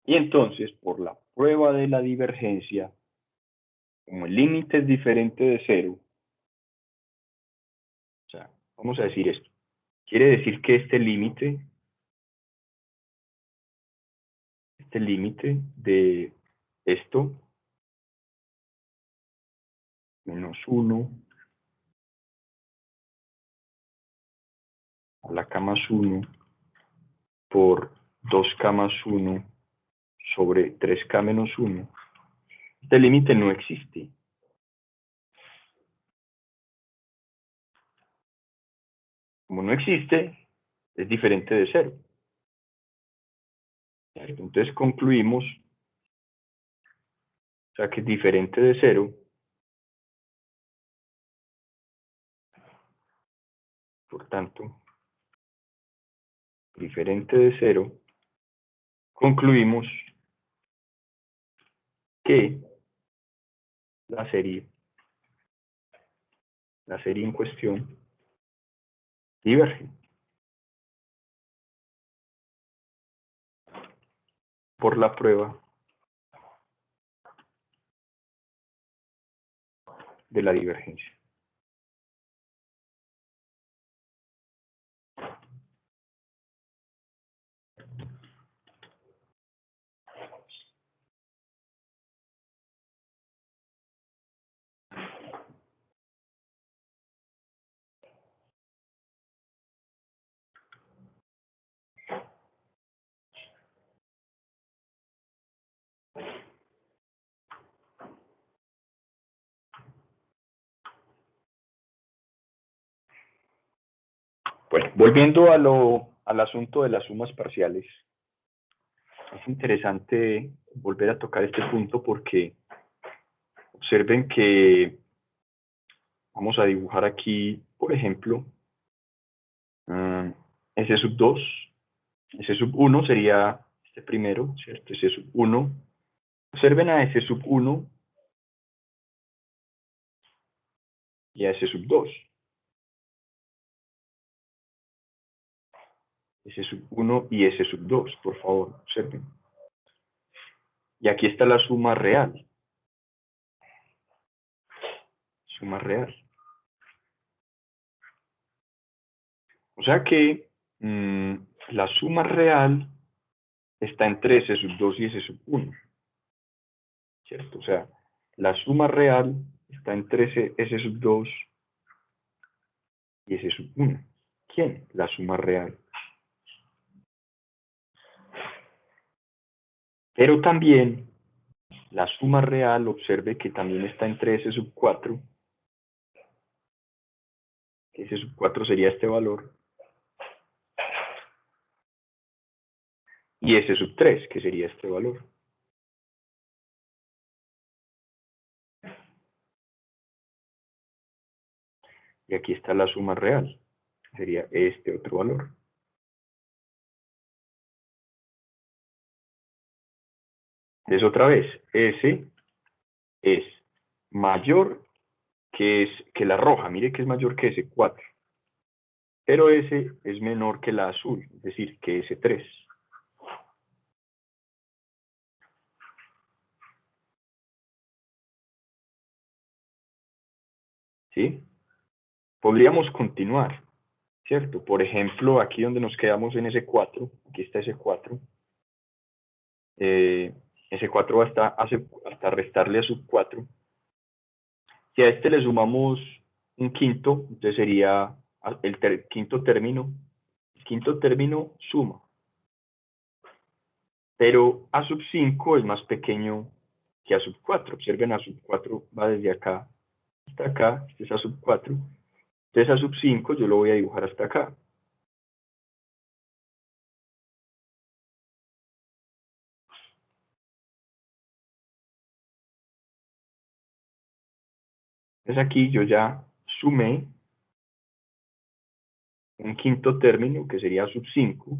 Y entonces, por la prueba de la divergencia, como el límite es diferente de 0, o sea, vamos a decir esto. Quiere decir que este límite de esto, -1 a la k más 1 por 2k más 1 sobre 3k menos 1, este límite no existe. Como no existe, es diferente de 0. Entonces concluimos, o sea, que es diferente de 0, por tanto, diferente de 0, concluimos que la serie en cuestión diverge por la prueba de la divergencia. Bueno, volviendo al asunto de las sumas parciales, es interesante volver a tocar este punto porque observen que vamos a dibujar aquí, por ejemplo, S sub 2, S sub 1 sería este primero, ¿cierto? S sub 1. Observen a S sub 1 y a S sub 2. S sub 1 y S sub 2, por favor, observen. Y aquí está la suma real. Suma real. O sea que la suma real está entre S sub 2 y S sub 1. ¿Cierto? O sea, la suma real está entre S sub 2 y S sub 1. ¿Quién? La suma real. Pero también la suma real, observe que también está entre S sub 4. S sub 4 sería este valor. Y S sub 3, que sería este valor. Y aquí está la suma real. Sería este otro valor. Entonces otra vez, S es mayor que la roja. Mire que es mayor que S4. Pero S es menor que la azul, es decir, que S3. ¿Sí? Podríamos continuar, ¿cierto? Por ejemplo, aquí donde nos quedamos en S4, aquí está S4, S4 hasta restarle a sub 4. Si a este le sumamos un quinto, entonces sería el quinto término. El quinto término suma. Pero a sub 5 es más pequeño que a sub 4. Observen, a sub 4 va desde acá hasta acá, este es a sub 4. Entonces a sub 5 yo lo voy a dibujar hasta acá. Entonces aquí yo ya sumé un quinto término que sería sub 5.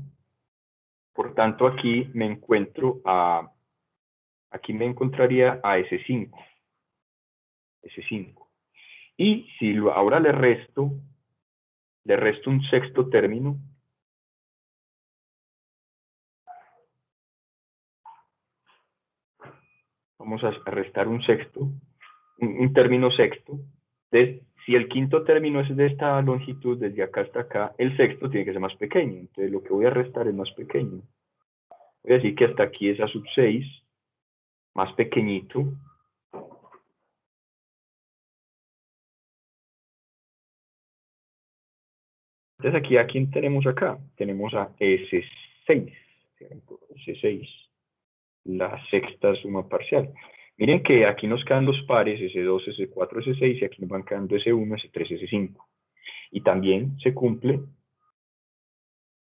Por tanto, aquí me encontraría a S5. S5. Y si ahora le resto un sexto término, vamos a restar un término sexto. Entonces, si el quinto término es de esta longitud, desde acá hasta acá, el sexto tiene que ser más pequeño. Entonces, lo que voy a restar es más pequeño. Voy a decir que hasta aquí es a sub 6, más pequeñito. Entonces, aquí, ¿a quién tenemos acá? Tenemos a S6. S6, la sexta suma parcial. Miren que aquí nos quedan los pares, S2, S4, S6, y aquí nos van quedando S1, S3, S5. Y también se cumple,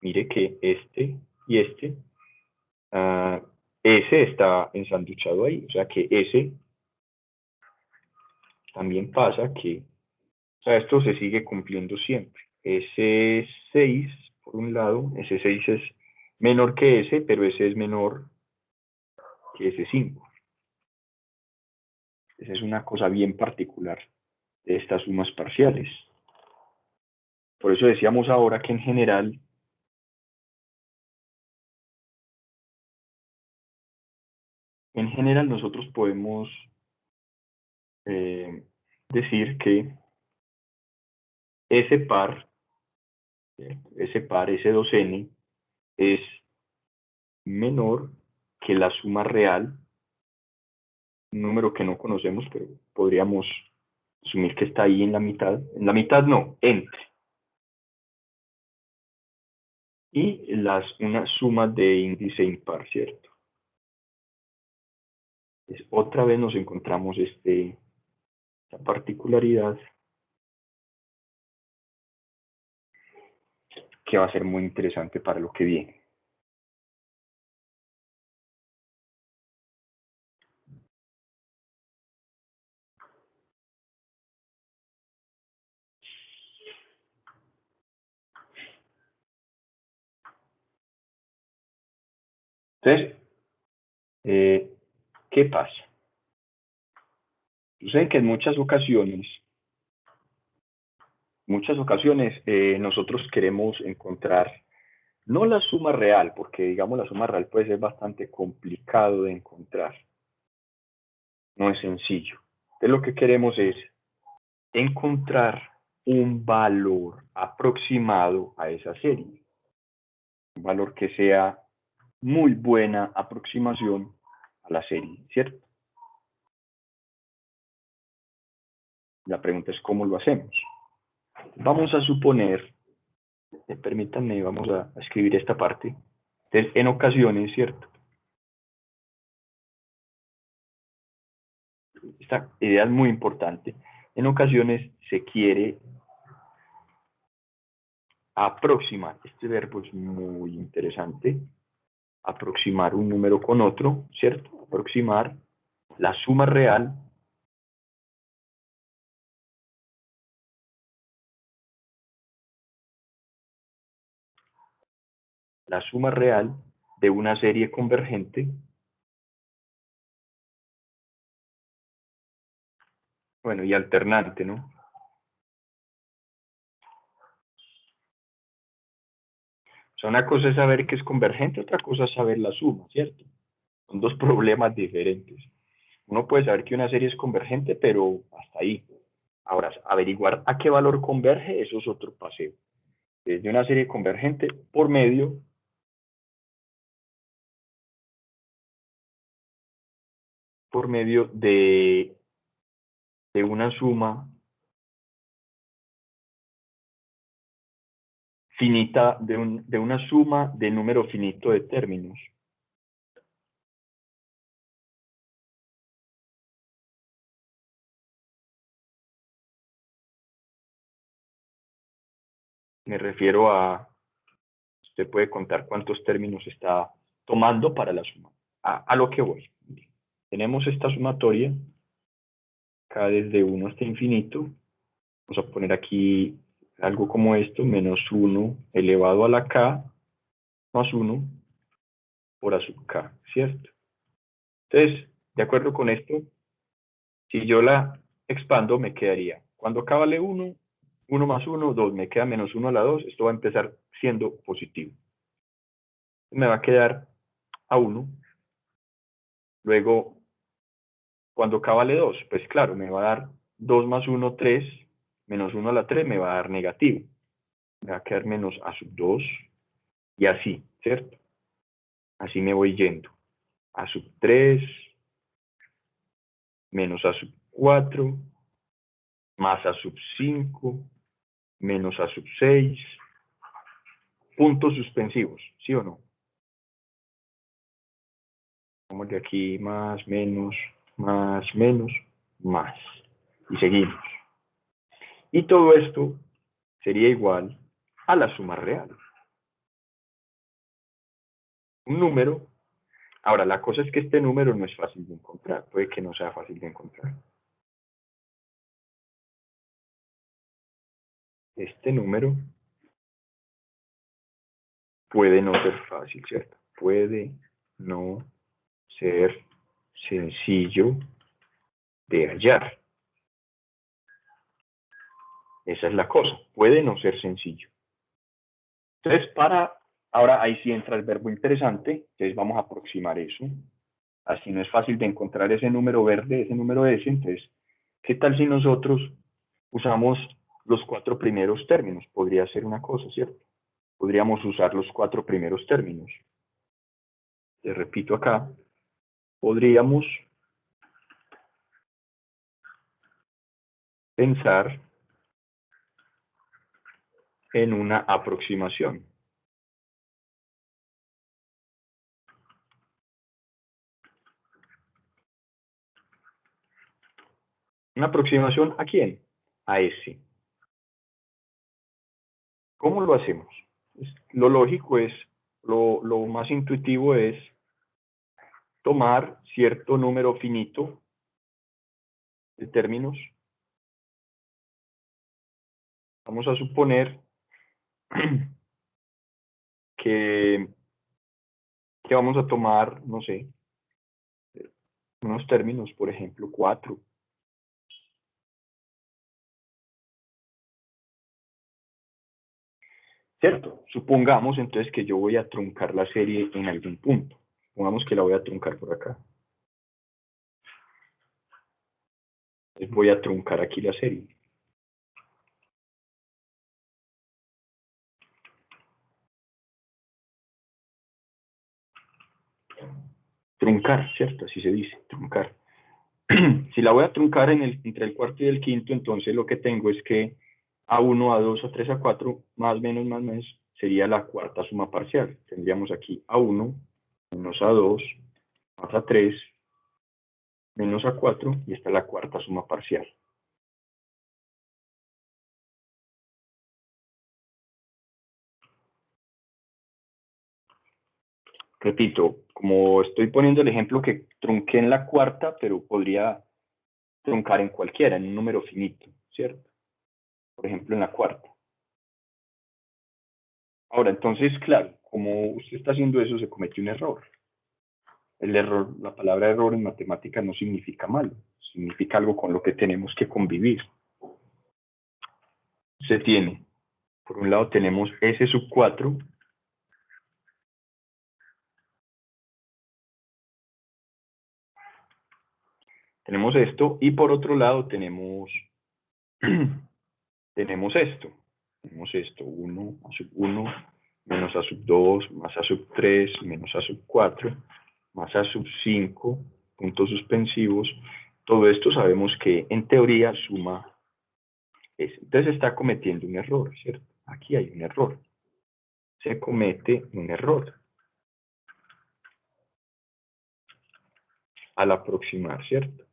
mire que este y este, S está ensanduchado ahí, o sea que S también pasa que, o sea, esto se sigue cumpliendo siempre. S6, por un lado, S6 es menor que S, pero S es menor que S5. Esa es una cosa bien particular de estas sumas parciales. Por eso decíamos ahora que en general nosotros podemos decir que ese par, S2n, es menor que la suma real, un número que no conocemos, pero podríamos asumir que está ahí en la mitad no, entre, y una suma de índice impar, ¿cierto? Entonces, otra vez nos encontramos esta particularidad que va a ser muy interesante para lo que viene. Entonces, ¿qué pasa? Sucede que en muchas ocasiones nosotros queremos encontrar no la suma real, porque digamos la suma real puede ser bastante complicado de encontrar, no es sencillo. Entonces lo que queremos es encontrar un valor aproximado a esa serie, un valor que sea muy buena aproximación a la serie, ¿cierto? La pregunta es cómo lo hacemos. Vamos a suponer, permítanme, vamos a escribir esta parte. Entonces, en ocasiones, ¿cierto? Esta idea es muy importante. En ocasiones se quiere aproximar. Este verbo es muy interesante. Aproximar un número con otro, ¿cierto? Aproximar la suma real de una serie convergente, bueno, y alternante, ¿no? O sea, una cosa es saber que es convergente, otra cosa es saber la suma, ¿cierto? Son dos problemas diferentes. Uno puede saber que una serie es convergente, pero hasta ahí. Ahora, averiguar a qué valor converge, eso es otro paseo. Desde una serie convergente por medio de una suma finita, de una suma de número finito de términos. me refiero a, usted puede contar cuántos términos está tomando para la suma. A lo que voy. Tenemos esta sumatoria, acá desde 1 hasta infinito. Vamos a poner aquí algo como esto, menos 1 elevado a la k más 1 por a sub k, ¿cierto? Entonces, de acuerdo con esto, si yo la expando, me quedaría, cuando k vale 1, 1 más 1, 2, me queda menos 1 a la 2, esto va a empezar siendo positivo. Me va a quedar a 1. Luego, cuando k vale 2, pues claro, me va a dar 2 más 1, 3, menos 1 a la 3 me va a dar negativo. Me va a quedar menos a sub 2 y así, ¿cierto? Así me voy yendo. A sub 3, menos a sub 4, más a sub 5, menos a sub 6, puntos suspensivos, ¿sí o no? Vamos de aquí, más, menos, más, menos, más. Y seguimos. Y todo esto sería igual a la suma real. Un número. Ahora, la cosa es que este número no es fácil de encontrar. Puede que no sea fácil de encontrar. Este número puede no ser fácil, ¿cierto? Puede no ser sencillo de hallar. Esa es la cosa. Puede no ser sencillo. Entonces, ahora ahí sí entra el verbo interesante. Entonces vamos a aproximar eso. Así no es fácil de encontrar ese número verde, ese número S. Entonces, ¿qué tal si nosotros usamos los 4 primeros términos? Podría ser una cosa, ¿cierto? Podríamos usar los 4 primeros términos. Les repito acá. Podríamos pensar en una aproximación. ¿Una aproximación a quién? A S. ¿Cómo lo hacemos? Lo lógico es, lo más intuitivo es tomar cierto número finito de términos. Vamos a suponer que vamos a tomar, no sé, unos términos, por ejemplo, 4. ¿Cierto? Supongamos entonces que yo voy a truncar la serie en algún punto. Supongamos que la voy a truncar por acá. Entonces voy a truncar aquí la serie. Truncar, ¿cierto? Así se dice, truncar. Si la voy a truncar entre el cuarto y el quinto, entonces lo que tengo es que A1, A2, A3, A4, más menos, sería la cuarta suma parcial. Tendríamos aquí A1 menos A2 más A3 menos A4 y esta es la cuarta suma parcial. Repito, como estoy poniendo el ejemplo que trunqué en la cuarta, pero podría truncar en cualquiera, en un número finito, ¿cierto? Por ejemplo, en la cuarta. Ahora, entonces, claro, como usted está haciendo eso, se cometió un error. El error, la palabra error en matemáticas no significa malo, significa algo con lo que tenemos que convivir. Se tiene, por un lado tenemos S sub 4, tenemos esto, y por otro lado tenemos, tenemos esto, 1 a sub 1, menos a sub 2, más a sub 3, menos a sub 4, más a sub 5, puntos suspensivos. Todo esto sabemos que en teoría suma S. Entonces está cometiendo un error, ¿cierto? Aquí hay un error. Se comete un error al aproximar, ¿cierto?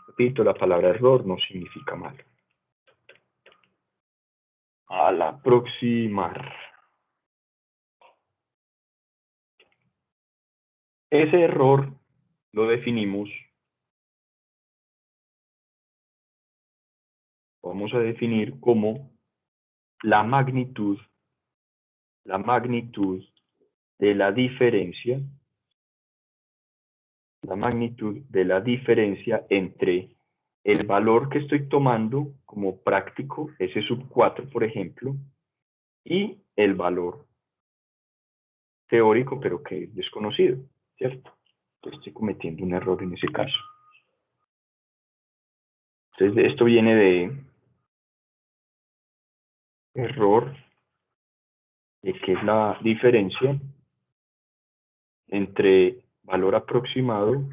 Repito, la palabra error no significa malo. Al aproximar. Ese error lo definimos, vamos a definir como la magnitud de la diferencia, entre el valor que estoy tomando como práctico, ese sub 4, por ejemplo, y el valor teórico, pero que es desconocido, ¿cierto? Entonces estoy cometiendo un error en ese caso. Entonces esto viene de error, que es la diferencia entre valor aproximado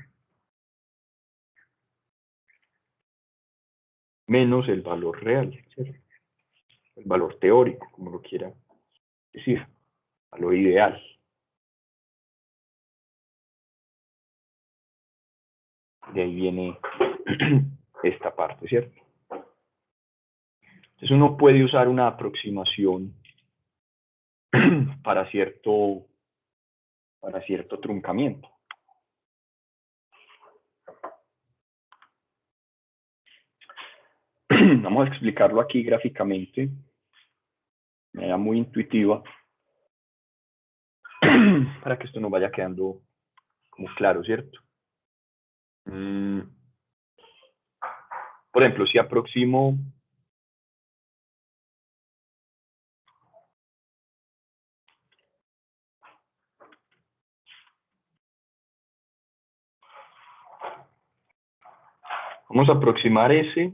menos el valor real, ¿cierto? El valor teórico, como lo quiera decir, valor ideal. De ahí viene esta parte, ¿cierto? Entonces uno puede usar una aproximación para cierto truncamiento. Vamos a explicarlo aquí gráficamente, de manera muy intuitiva, para que esto nos vaya quedando como claro, ¿cierto? Por ejemplo, si aproximo vamos a aproximar ese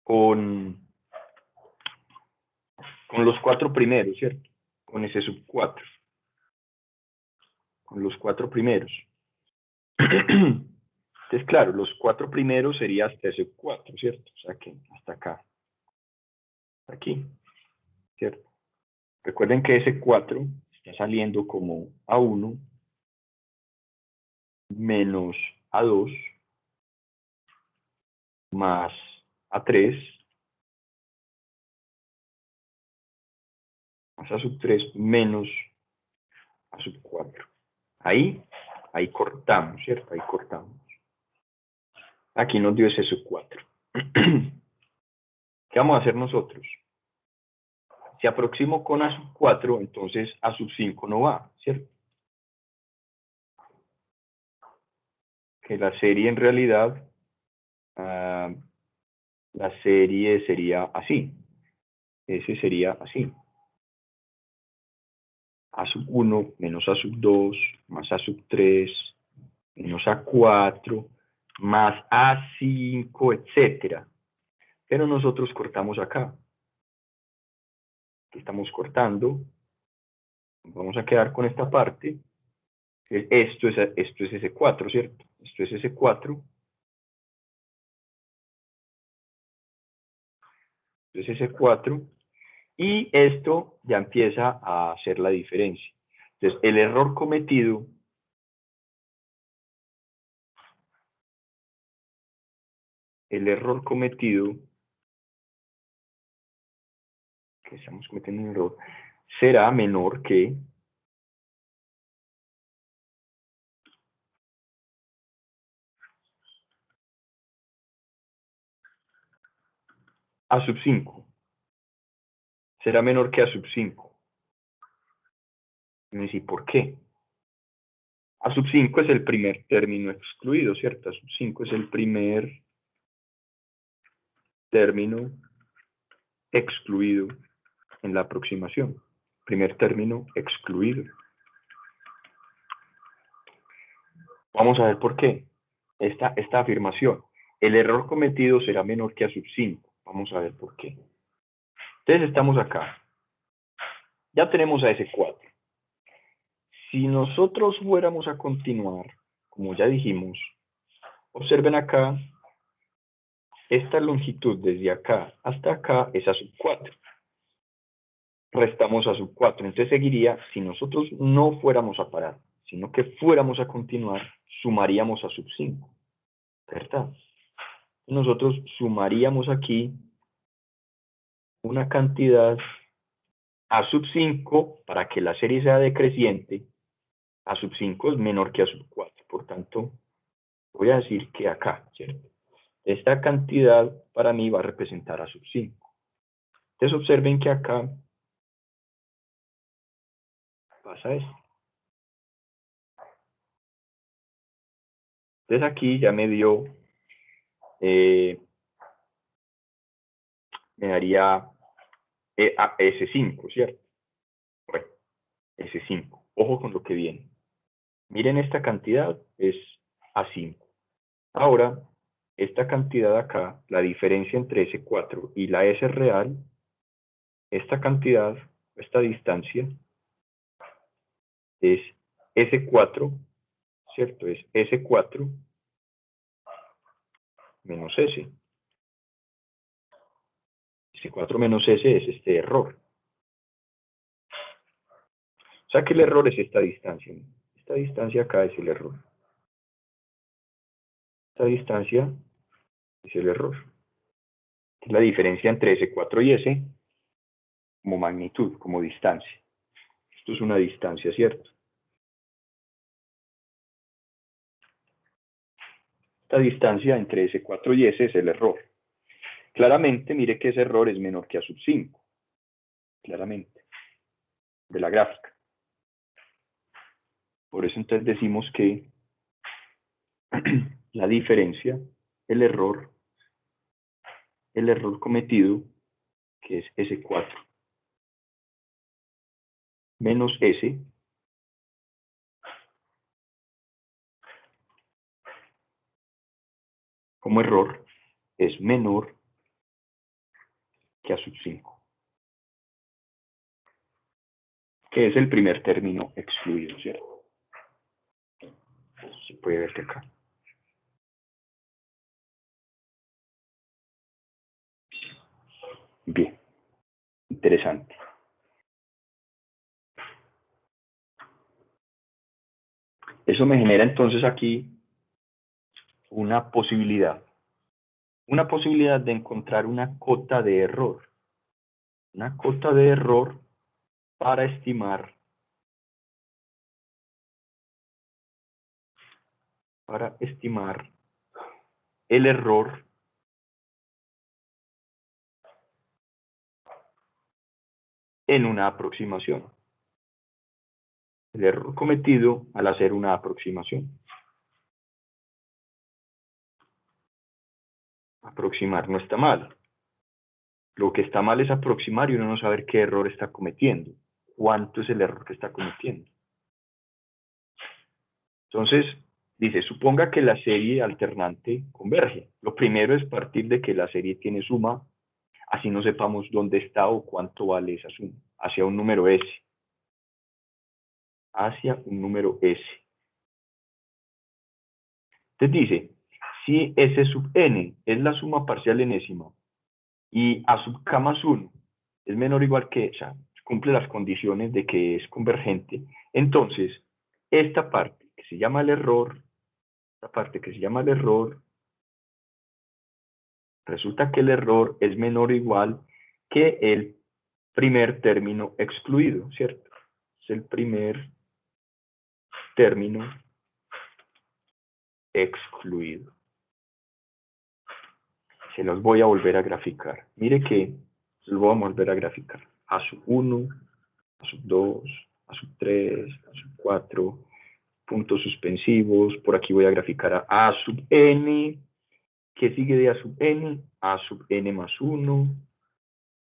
con los 4 primeros, ¿cierto? Con ese sub 4. Con los 4 primeros. Entonces, claro, los 4 primeros sería hasta ese 4, ¿cierto? O sea que hasta acá. Aquí, ¿cierto? Recuerden que ese 4 está saliendo como A1 menos A2 más A3 más A sub 3 menos A sub 4. Ahí cortamos, ¿cierto? Ahí cortamos. Aquí nos dio ese sub 4. ¿Qué vamos a hacer nosotros? Si aproximo con A sub 4, entonces A sub 5 no va, ¿cierto? Que la serie en realidad, la serie sería así. Ese sería así. A sub 1 menos A sub 2 más A sub 3 menos A4 más A5, etcétera. Pero nosotros cortamos acá. Aquí estamos cortando. Vamos a quedar con esta parte. Esto es S4, ¿cierto? Esto es S4. Esto es S4. Y esto ya empieza a hacer la diferencia. Entonces, el error cometido que estamos cometiendo un error, será menor que A sub 5. Será menor que A sub 5. Y me dice, ¿por qué? A sub 5 es el primer término excluido, ¿cierto? A sub 5 es el primer término excluido en la aproximación. Primer término excluido. Vamos a ver por qué. Esta afirmación. El error cometido será menor que A sub 5. Vamos a ver por qué. Entonces estamos acá. Ya tenemos a ese 4. Si nosotros fuéramos a continuar, como ya dijimos, observen acá, esta longitud desde acá hasta acá es A sub 4. Restamos A sub 4. Entonces seguiría, si nosotros no fuéramos a parar, sino que fuéramos a continuar, sumaríamos A sub 5. ¿Verdad? Nosotros sumaríamos aquí una cantidad a sub 5, para que la serie sea decreciente, a sub 5 es menor que a sub 4. Por tanto, voy a decir que acá, ¿cierto? Esta cantidad para mí va a representar a sub 5. Entonces observen que acá pasa esto. Entonces aquí ya me dio, me daría a S5, ¿cierto? Bueno, S5. Ojo con lo que viene. Miren, esta cantidad es A5. Ahora, esta cantidad acá, la diferencia entre S4 y la S real, esta cantidad, esta distancia, es S4, ¿cierto? Es S4 menos S. S4 menos S es este error. O sea que el error es esta distancia. Esta distancia acá es el error. Esta distancia es el error. Es la diferencia entre S4 y S como magnitud, como distancia. Esto es una distancia, ¿cierto? Esta distancia entre S4 y S es el error. Claramente, mire que ese error es menor que a sub 5. Claramente. De la gráfica. Por eso entonces decimos que la diferencia, el error cometido, que es S4 menos S, como error, es menor que a sub 5, que es el primer término excluido, ¿cierto? Se puede ver que acá. Bien, interesante. Eso me genera entonces aquí una posibilidad de encontrar una cota de error. Una cota de error para estimar el error en una aproximación. El error cometido al hacer una aproximación. Aproximar no está mal. Lo que está mal es aproximar y uno no saber qué error está cometiendo. ¿Cuánto es el error que está cometiendo? Entonces, dice, suponga que la serie alternante converge. Lo primero es partir de que la serie tiene suma, así no sepamos dónde está o cuánto vale esa suma, hacia un número S. Hacia un número S. Entonces dice, si S sub n es la suma parcial enésima y A sub k más 1 es menor o igual que, o sea, cumple las condiciones de que es convergente, entonces esta parte que se llama el error, resulta que el error es menor o igual que el primer término excluido, ¿cierto? Es el primer término excluido. Se los voy a volver a graficar. Mire que se los voy a volver a graficar. A sub 1, a sub 2, a sub 3, a sub 4, puntos suspensivos. Por aquí voy a graficar a sub n. ¿Qué sigue de a sub n? A sub n más 1.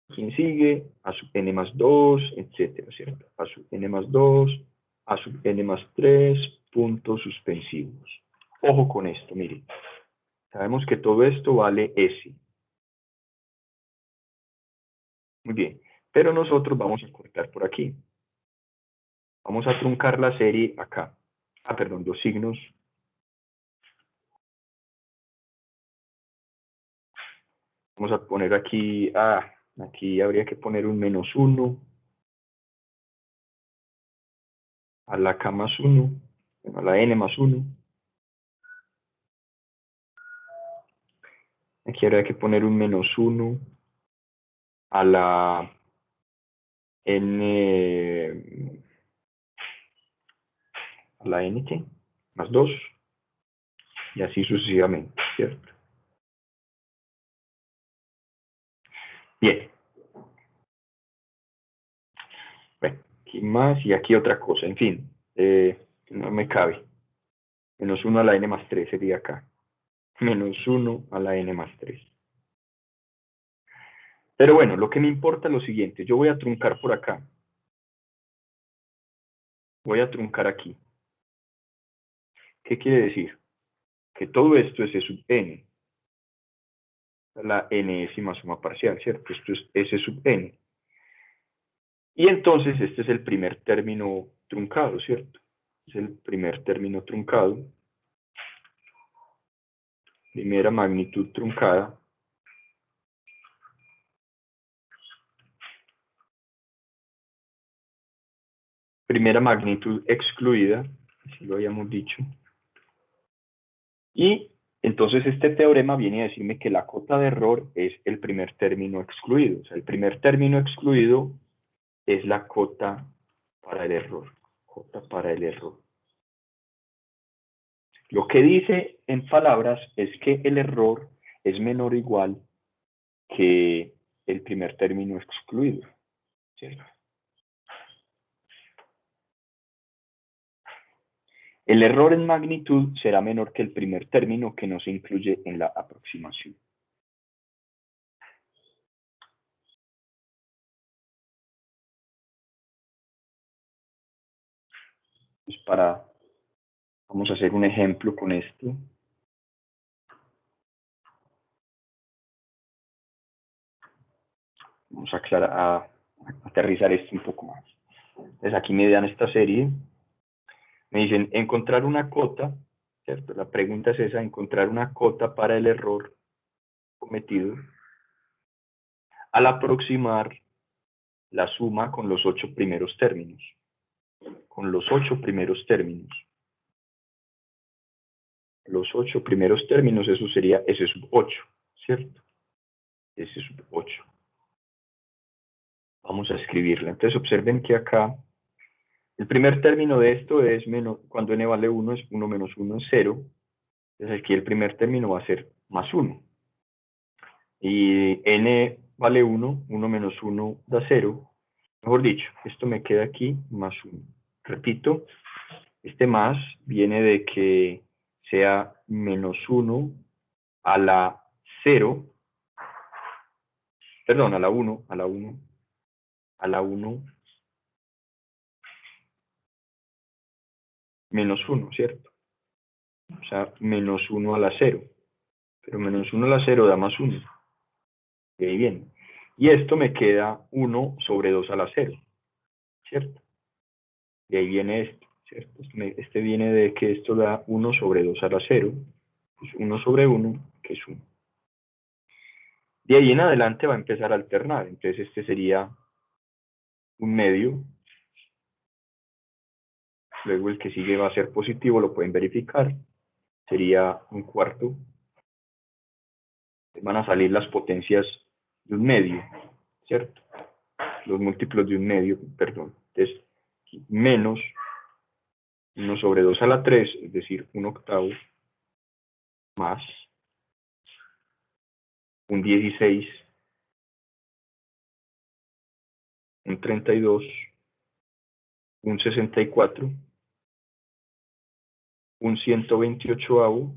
¿Quién sigue? A sub n más 2, etcétera, ¿cierto? A sub n más 2, a sub n más 3, puntos suspensivos. Ojo con esto, miren. Sabemos que todo esto vale S. Muy bien. Pero nosotros vamos a cortar por aquí. Vamos a truncar la serie acá. Ah, perdón, los signos. Vamos a poner aquí, aquí habría que poner un menos 1. A la K más 1. Bueno, a la N más 1. Aquí habría que poner un menos 1. a la n, a la nt más 2, y así sucesivamente, ¿cierto? Bien. Bueno, aquí más y aquí otra cosa, en fin, no me cabe. Menos 1 a la n más 3 sería acá. Menos 1 a la n más 3. Pero bueno, lo que me importa es lo siguiente. Yo voy a truncar por acá. Voy a truncar aquí. ¿Qué quiere decir? Que todo esto es E sub n. La enésima suma parcial, ¿cierto? Esto es S sub n. Y entonces este es el primer término truncado, ¿cierto? Es el primer término truncado. Primera magnitud truncada. Primera magnitud excluida, así lo habíamos dicho. Y entonces este teorema viene a decirme que la cota de error es el primer término excluido. O sea, el primer término excluido es la cota para el error. Cota para el error. Lo que dice en palabras es que el error es menor o igual que el primer término excluido, ¿cierto? El error en magnitud será menor que el primer término que no se incluye en la aproximación. Pues vamos a hacer un ejemplo con esto. Vamos a aterrizar esto un poco más. Entonces aquí me dan esta serie, me dicen encontrar una cota, ¿cierto? La pregunta es esa, encontrar una cota para el error cometido al aproximar la suma con los 8 primeros términos. Con los 8 primeros términos. Los 8 primeros términos, eso sería S sub 8, ¿cierto? S sub 8. Vamos a escribirla. Entonces observen que acá el primer término de esto es menos, cuando n vale 1 es 1 menos 1 es 0. Entonces aquí el primer término va a ser más 1. Y n vale 1, 1 menos 1 da 0. Mejor dicho, esto me queda aquí más 1. Repito, este más viene de que sea menos 1 a la 0, perdón, a la 1, a la 1, a la 1 menos 1, ¿cierto? O sea, menos 1 a la 0. Pero menos 1 a la 0 da más 1. Y ahí viene. Y esto me queda 1 sobre 2 a la 0, ¿cierto? Y ahí viene esto, ¿cierto? Este viene de que esto da 1 sobre 2 a la 0, pues 1 sobre 1, que es 1. De ahí en adelante va a empezar a alternar. Entonces este sería un medio. Luego el que sigue va a ser positivo, lo pueden verificar. Sería un cuarto. Van a salir las potencias de un medio, ¿cierto? Los múltiplos de un medio, perdón. Entonces, menos 1 sobre 2 a la 3, es decir, un octavo, más un 16, un 32, un 64, un 128avo,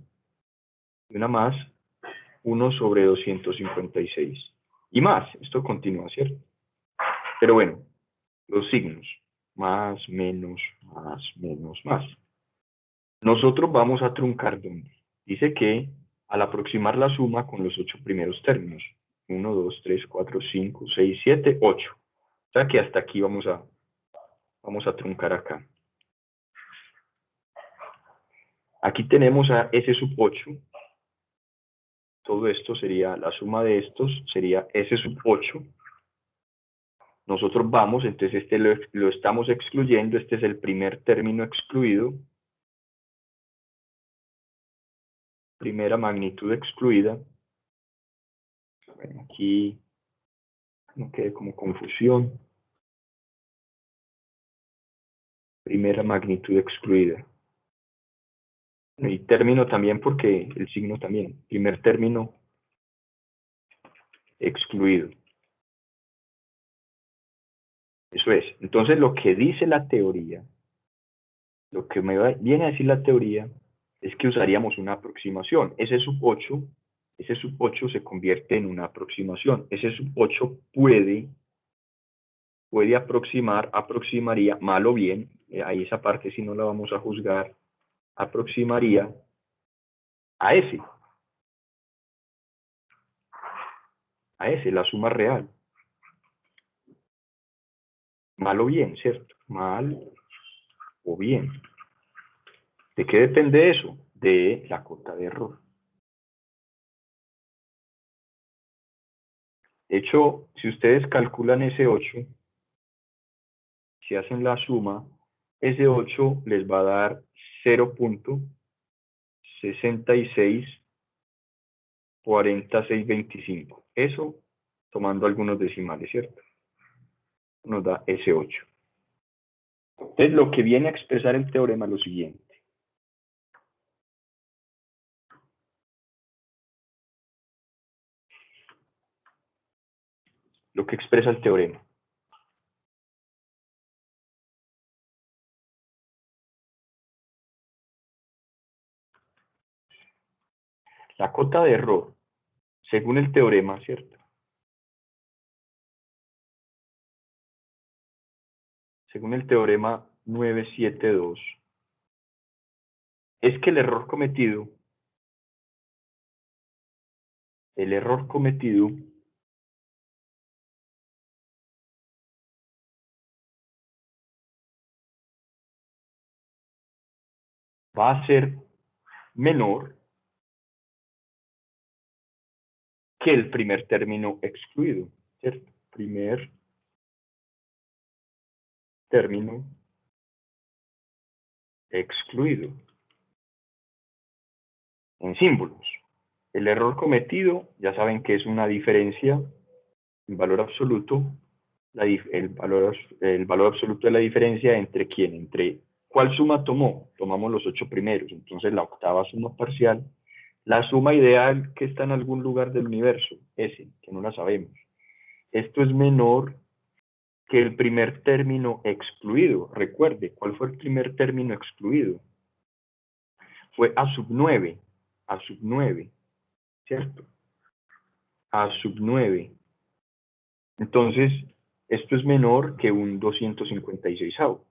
y una más, 1 sobre 256. Y más, esto continúa, ¿cierto? Pero bueno, los signos, más, menos, más. Nosotros vamos a truncar ¿dónde? Dice que al aproximar la suma con los 8 primeros términos, 1, 2, 3, 4, 5, 6, 7, 8. O sea que hasta aquí vamos a truncar acá. Aquí tenemos a S sub 8. Todo esto sería, la suma de estos sería S sub 8. Nosotros vamos, entonces este lo estamos excluyendo, este es el primer término excluido. Primera magnitud excluida. Bueno, aquí no quede como confusión. Primera magnitud excluida. Y término también porque el signo también. Primer término excluido. Eso es. Entonces lo que dice la teoría, lo que viene a decir la teoría es que usaríamos una aproximación. Ese sub 8 se convierte en una aproximación. Ese sub 8 puede aproximaría, mal o bien, ahí esa parte si no la vamos a juzgar, aproximaría a S, la suma real. Mal o bien, ¿cierto? Mal o bien. ¿De qué depende eso? De la cota de error. De hecho, si ustedes calculan ese 8, si hacen la suma, ese 8 les va a dar 0.664625. Eso tomando algunos decimales, ¿cierto? Nos da ese 8. Entonces, lo que viene a expresar el teorema es lo siguiente. Lo que expresa el teorema. La cota de error, según el teorema, ¿cierto? Según el teorema 972, es que el error cometido va a ser menor que el primer término excluido, ¿cierto? Primer término excluido en símbolos. El error cometido, ya saben que es una diferencia en valor absoluto, el valor absoluto de la diferencia entre quién, entre cuál suma tomó. Tomamos los 8 primeros, entonces la octava suma parcial, la suma ideal que está en algún lugar del universo, ese, que no la sabemos. Esto es menor que el primer término excluido. Recuerde, ¿cuál fue el primer término excluido? Fue a sub 9, ¿cierto? A sub 9. Entonces, esto es menor que un 256avo.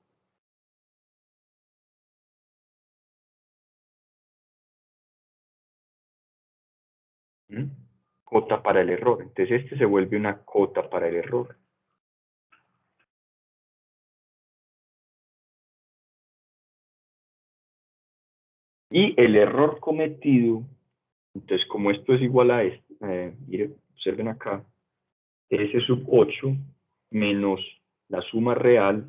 ¿Mm? Cota para el error. Entonces, este se vuelve una cota para el error. Y el error cometido, entonces, como esto es igual a esto, miren, observen acá, S sub 8 menos la suma real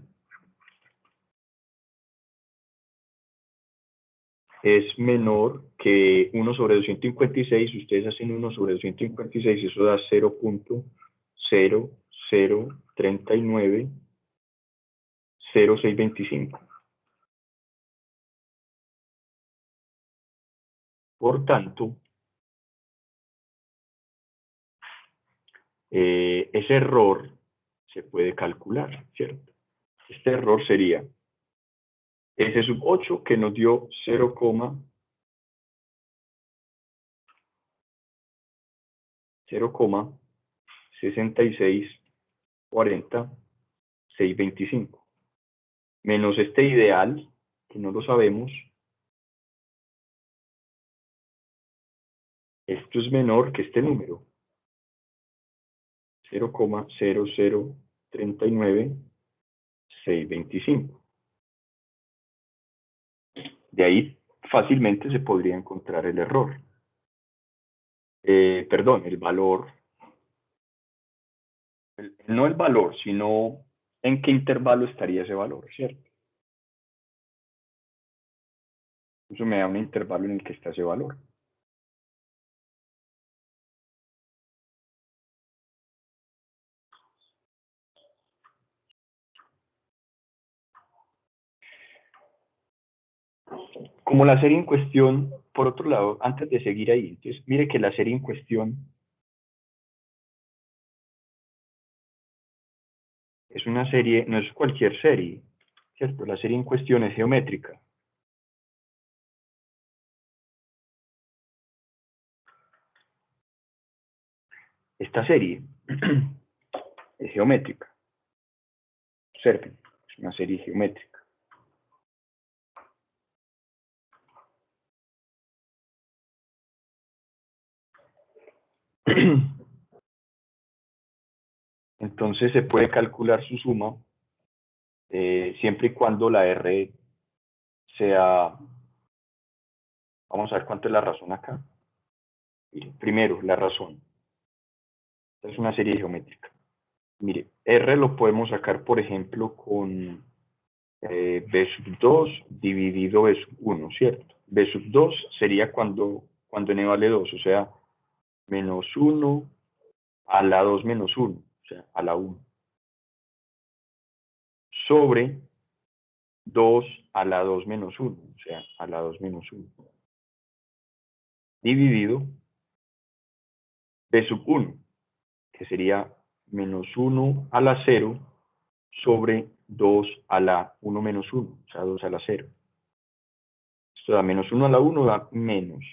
es menor que 1 sobre 256, ustedes hacen 1 sobre 256, eso da 0.00390625. Por tanto, ese error se puede calcular, ¿cierto? Este error sería S sub 8 que nos dio 0,06640,625 menos este ideal, que no lo sabemos, esto es menor que este número, 0,0039,625. De ahí fácilmente se podría encontrar el error. Perdón, el valor, no el valor, sino en qué intervalo estaría ese valor, ¿cierto? Eso me da un intervalo en el que está ese valor. Como la serie en cuestión, por otro lado, antes de seguir ahí, entonces mire que la serie en cuestión es una serie, no es cualquier serie, ¿cierto? La serie en cuestión es geométrica. Esta serie es geométrica. Observen, es una serie geométrica. Entonces se puede calcular su suma siempre y cuando la R sea, vamos a ver cuánto es la razón acá. Mire, primero, la razón. Es una serie geométrica. Mire, R lo podemos sacar, por ejemplo, con B sub 2 dividido B sub 1, ¿cierto? B sub 2 sería cuando n vale 2, o sea, menos 1 a la 2 menos 1, o sea, a la 1. Sobre 2 a la 2 menos 1, o sea, a la 2 menos 1. Dividido B sub 1, que sería menos 1 a la 0 sobre 2 a la 1 menos 1, o sea, 2 a la 0. Esto da menos 1 a la 1, da menos.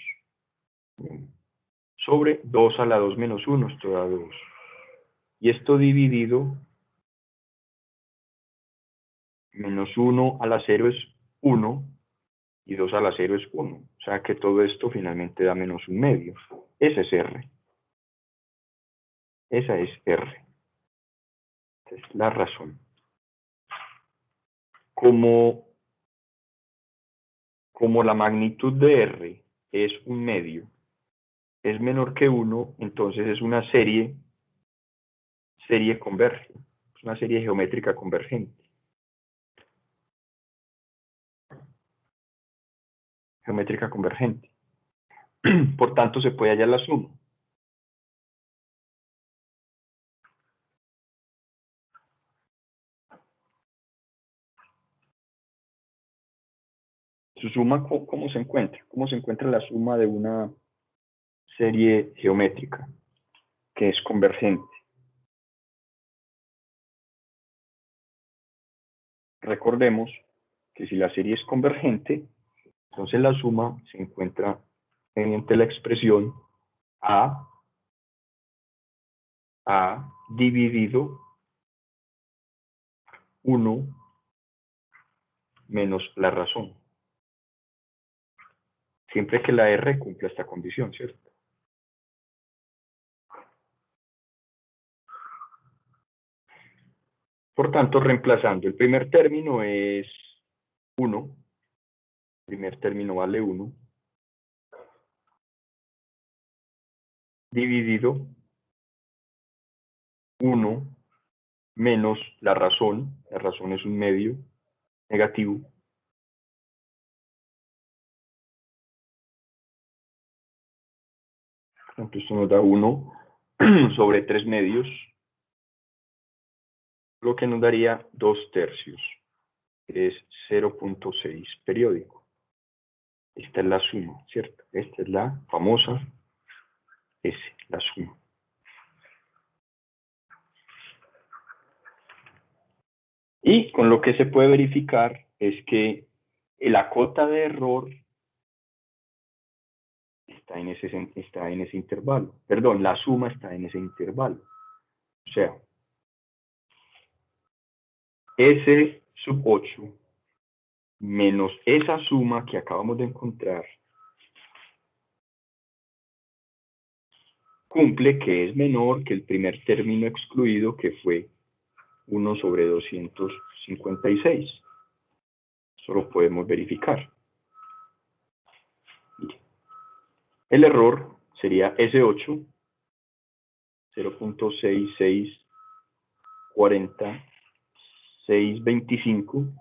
Sobre 2 a la 2 menos 1, esto da 2. Y esto dividido, menos 1 a la 0 es 1, y 2 a la 0 es 1. O sea que todo esto finalmente da menos 1 medio. Esa es R. Esa es R. Esa es la razón. Como la magnitud de R es 1 medio, es menor que 1, entonces es una serie converge. Es una serie geométrica convergente. Geométrica convergente. Por tanto, se puede hallar la suma. Su suma, ¿cómo se encuentra? ¿Cómo se encuentra la suma de una serie geométrica que es convergente? Recordemos que si la serie es convergente, entonces la suma se encuentra mediante la expresión A dividido 1 menos la razón. Siempre que la R cumpla esta condición, ¿cierto? Por tanto, reemplazando, el primer término es 1. El primer término vale 1. Dividido 1 menos la razón es un medio negativo. Entonces esto nos da 1 sobre 3 medios, lo que nos daría 2 tercios, que es 0.6 periódico. Esta es la suma, ¿cierto? Esta es la famosa S, la suma. Y con lo que se puede verificar es que la cota de error está en ese intervalo. Perdón, la suma está en ese intervalo. O sea, S sub 8 menos esa suma que acabamos de encontrar cumple que es menor que el primer término excluido, que fue 1 sobre 256. Eso lo podemos verificar. El error sería S8, 0.6640625.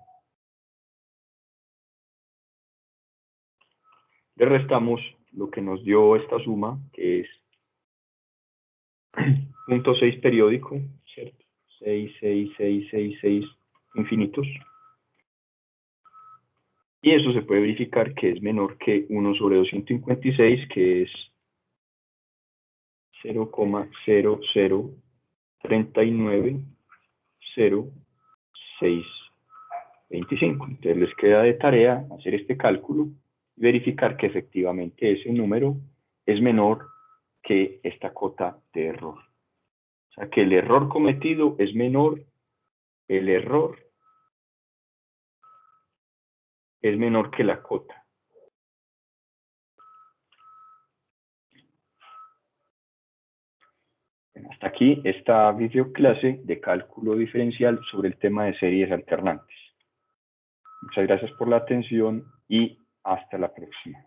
Le restamos lo que nos dio esta suma, que es 0.6 periódico, ¿cierto? 6, 6, 6, 6, 6 infinitos. Y eso se puede verificar que es menor que 1 sobre 256, que es 0,0390625. Entonces les queda de tarea hacer este cálculo y verificar que efectivamente ese número es menor que esta cota de error. O sea, que el error cometido es menor, el error es menor que la cota. Hasta aquí esta videoclase de cálculo diferencial sobre el tema de series alternantes. Muchas gracias por la atención y hasta la próxima.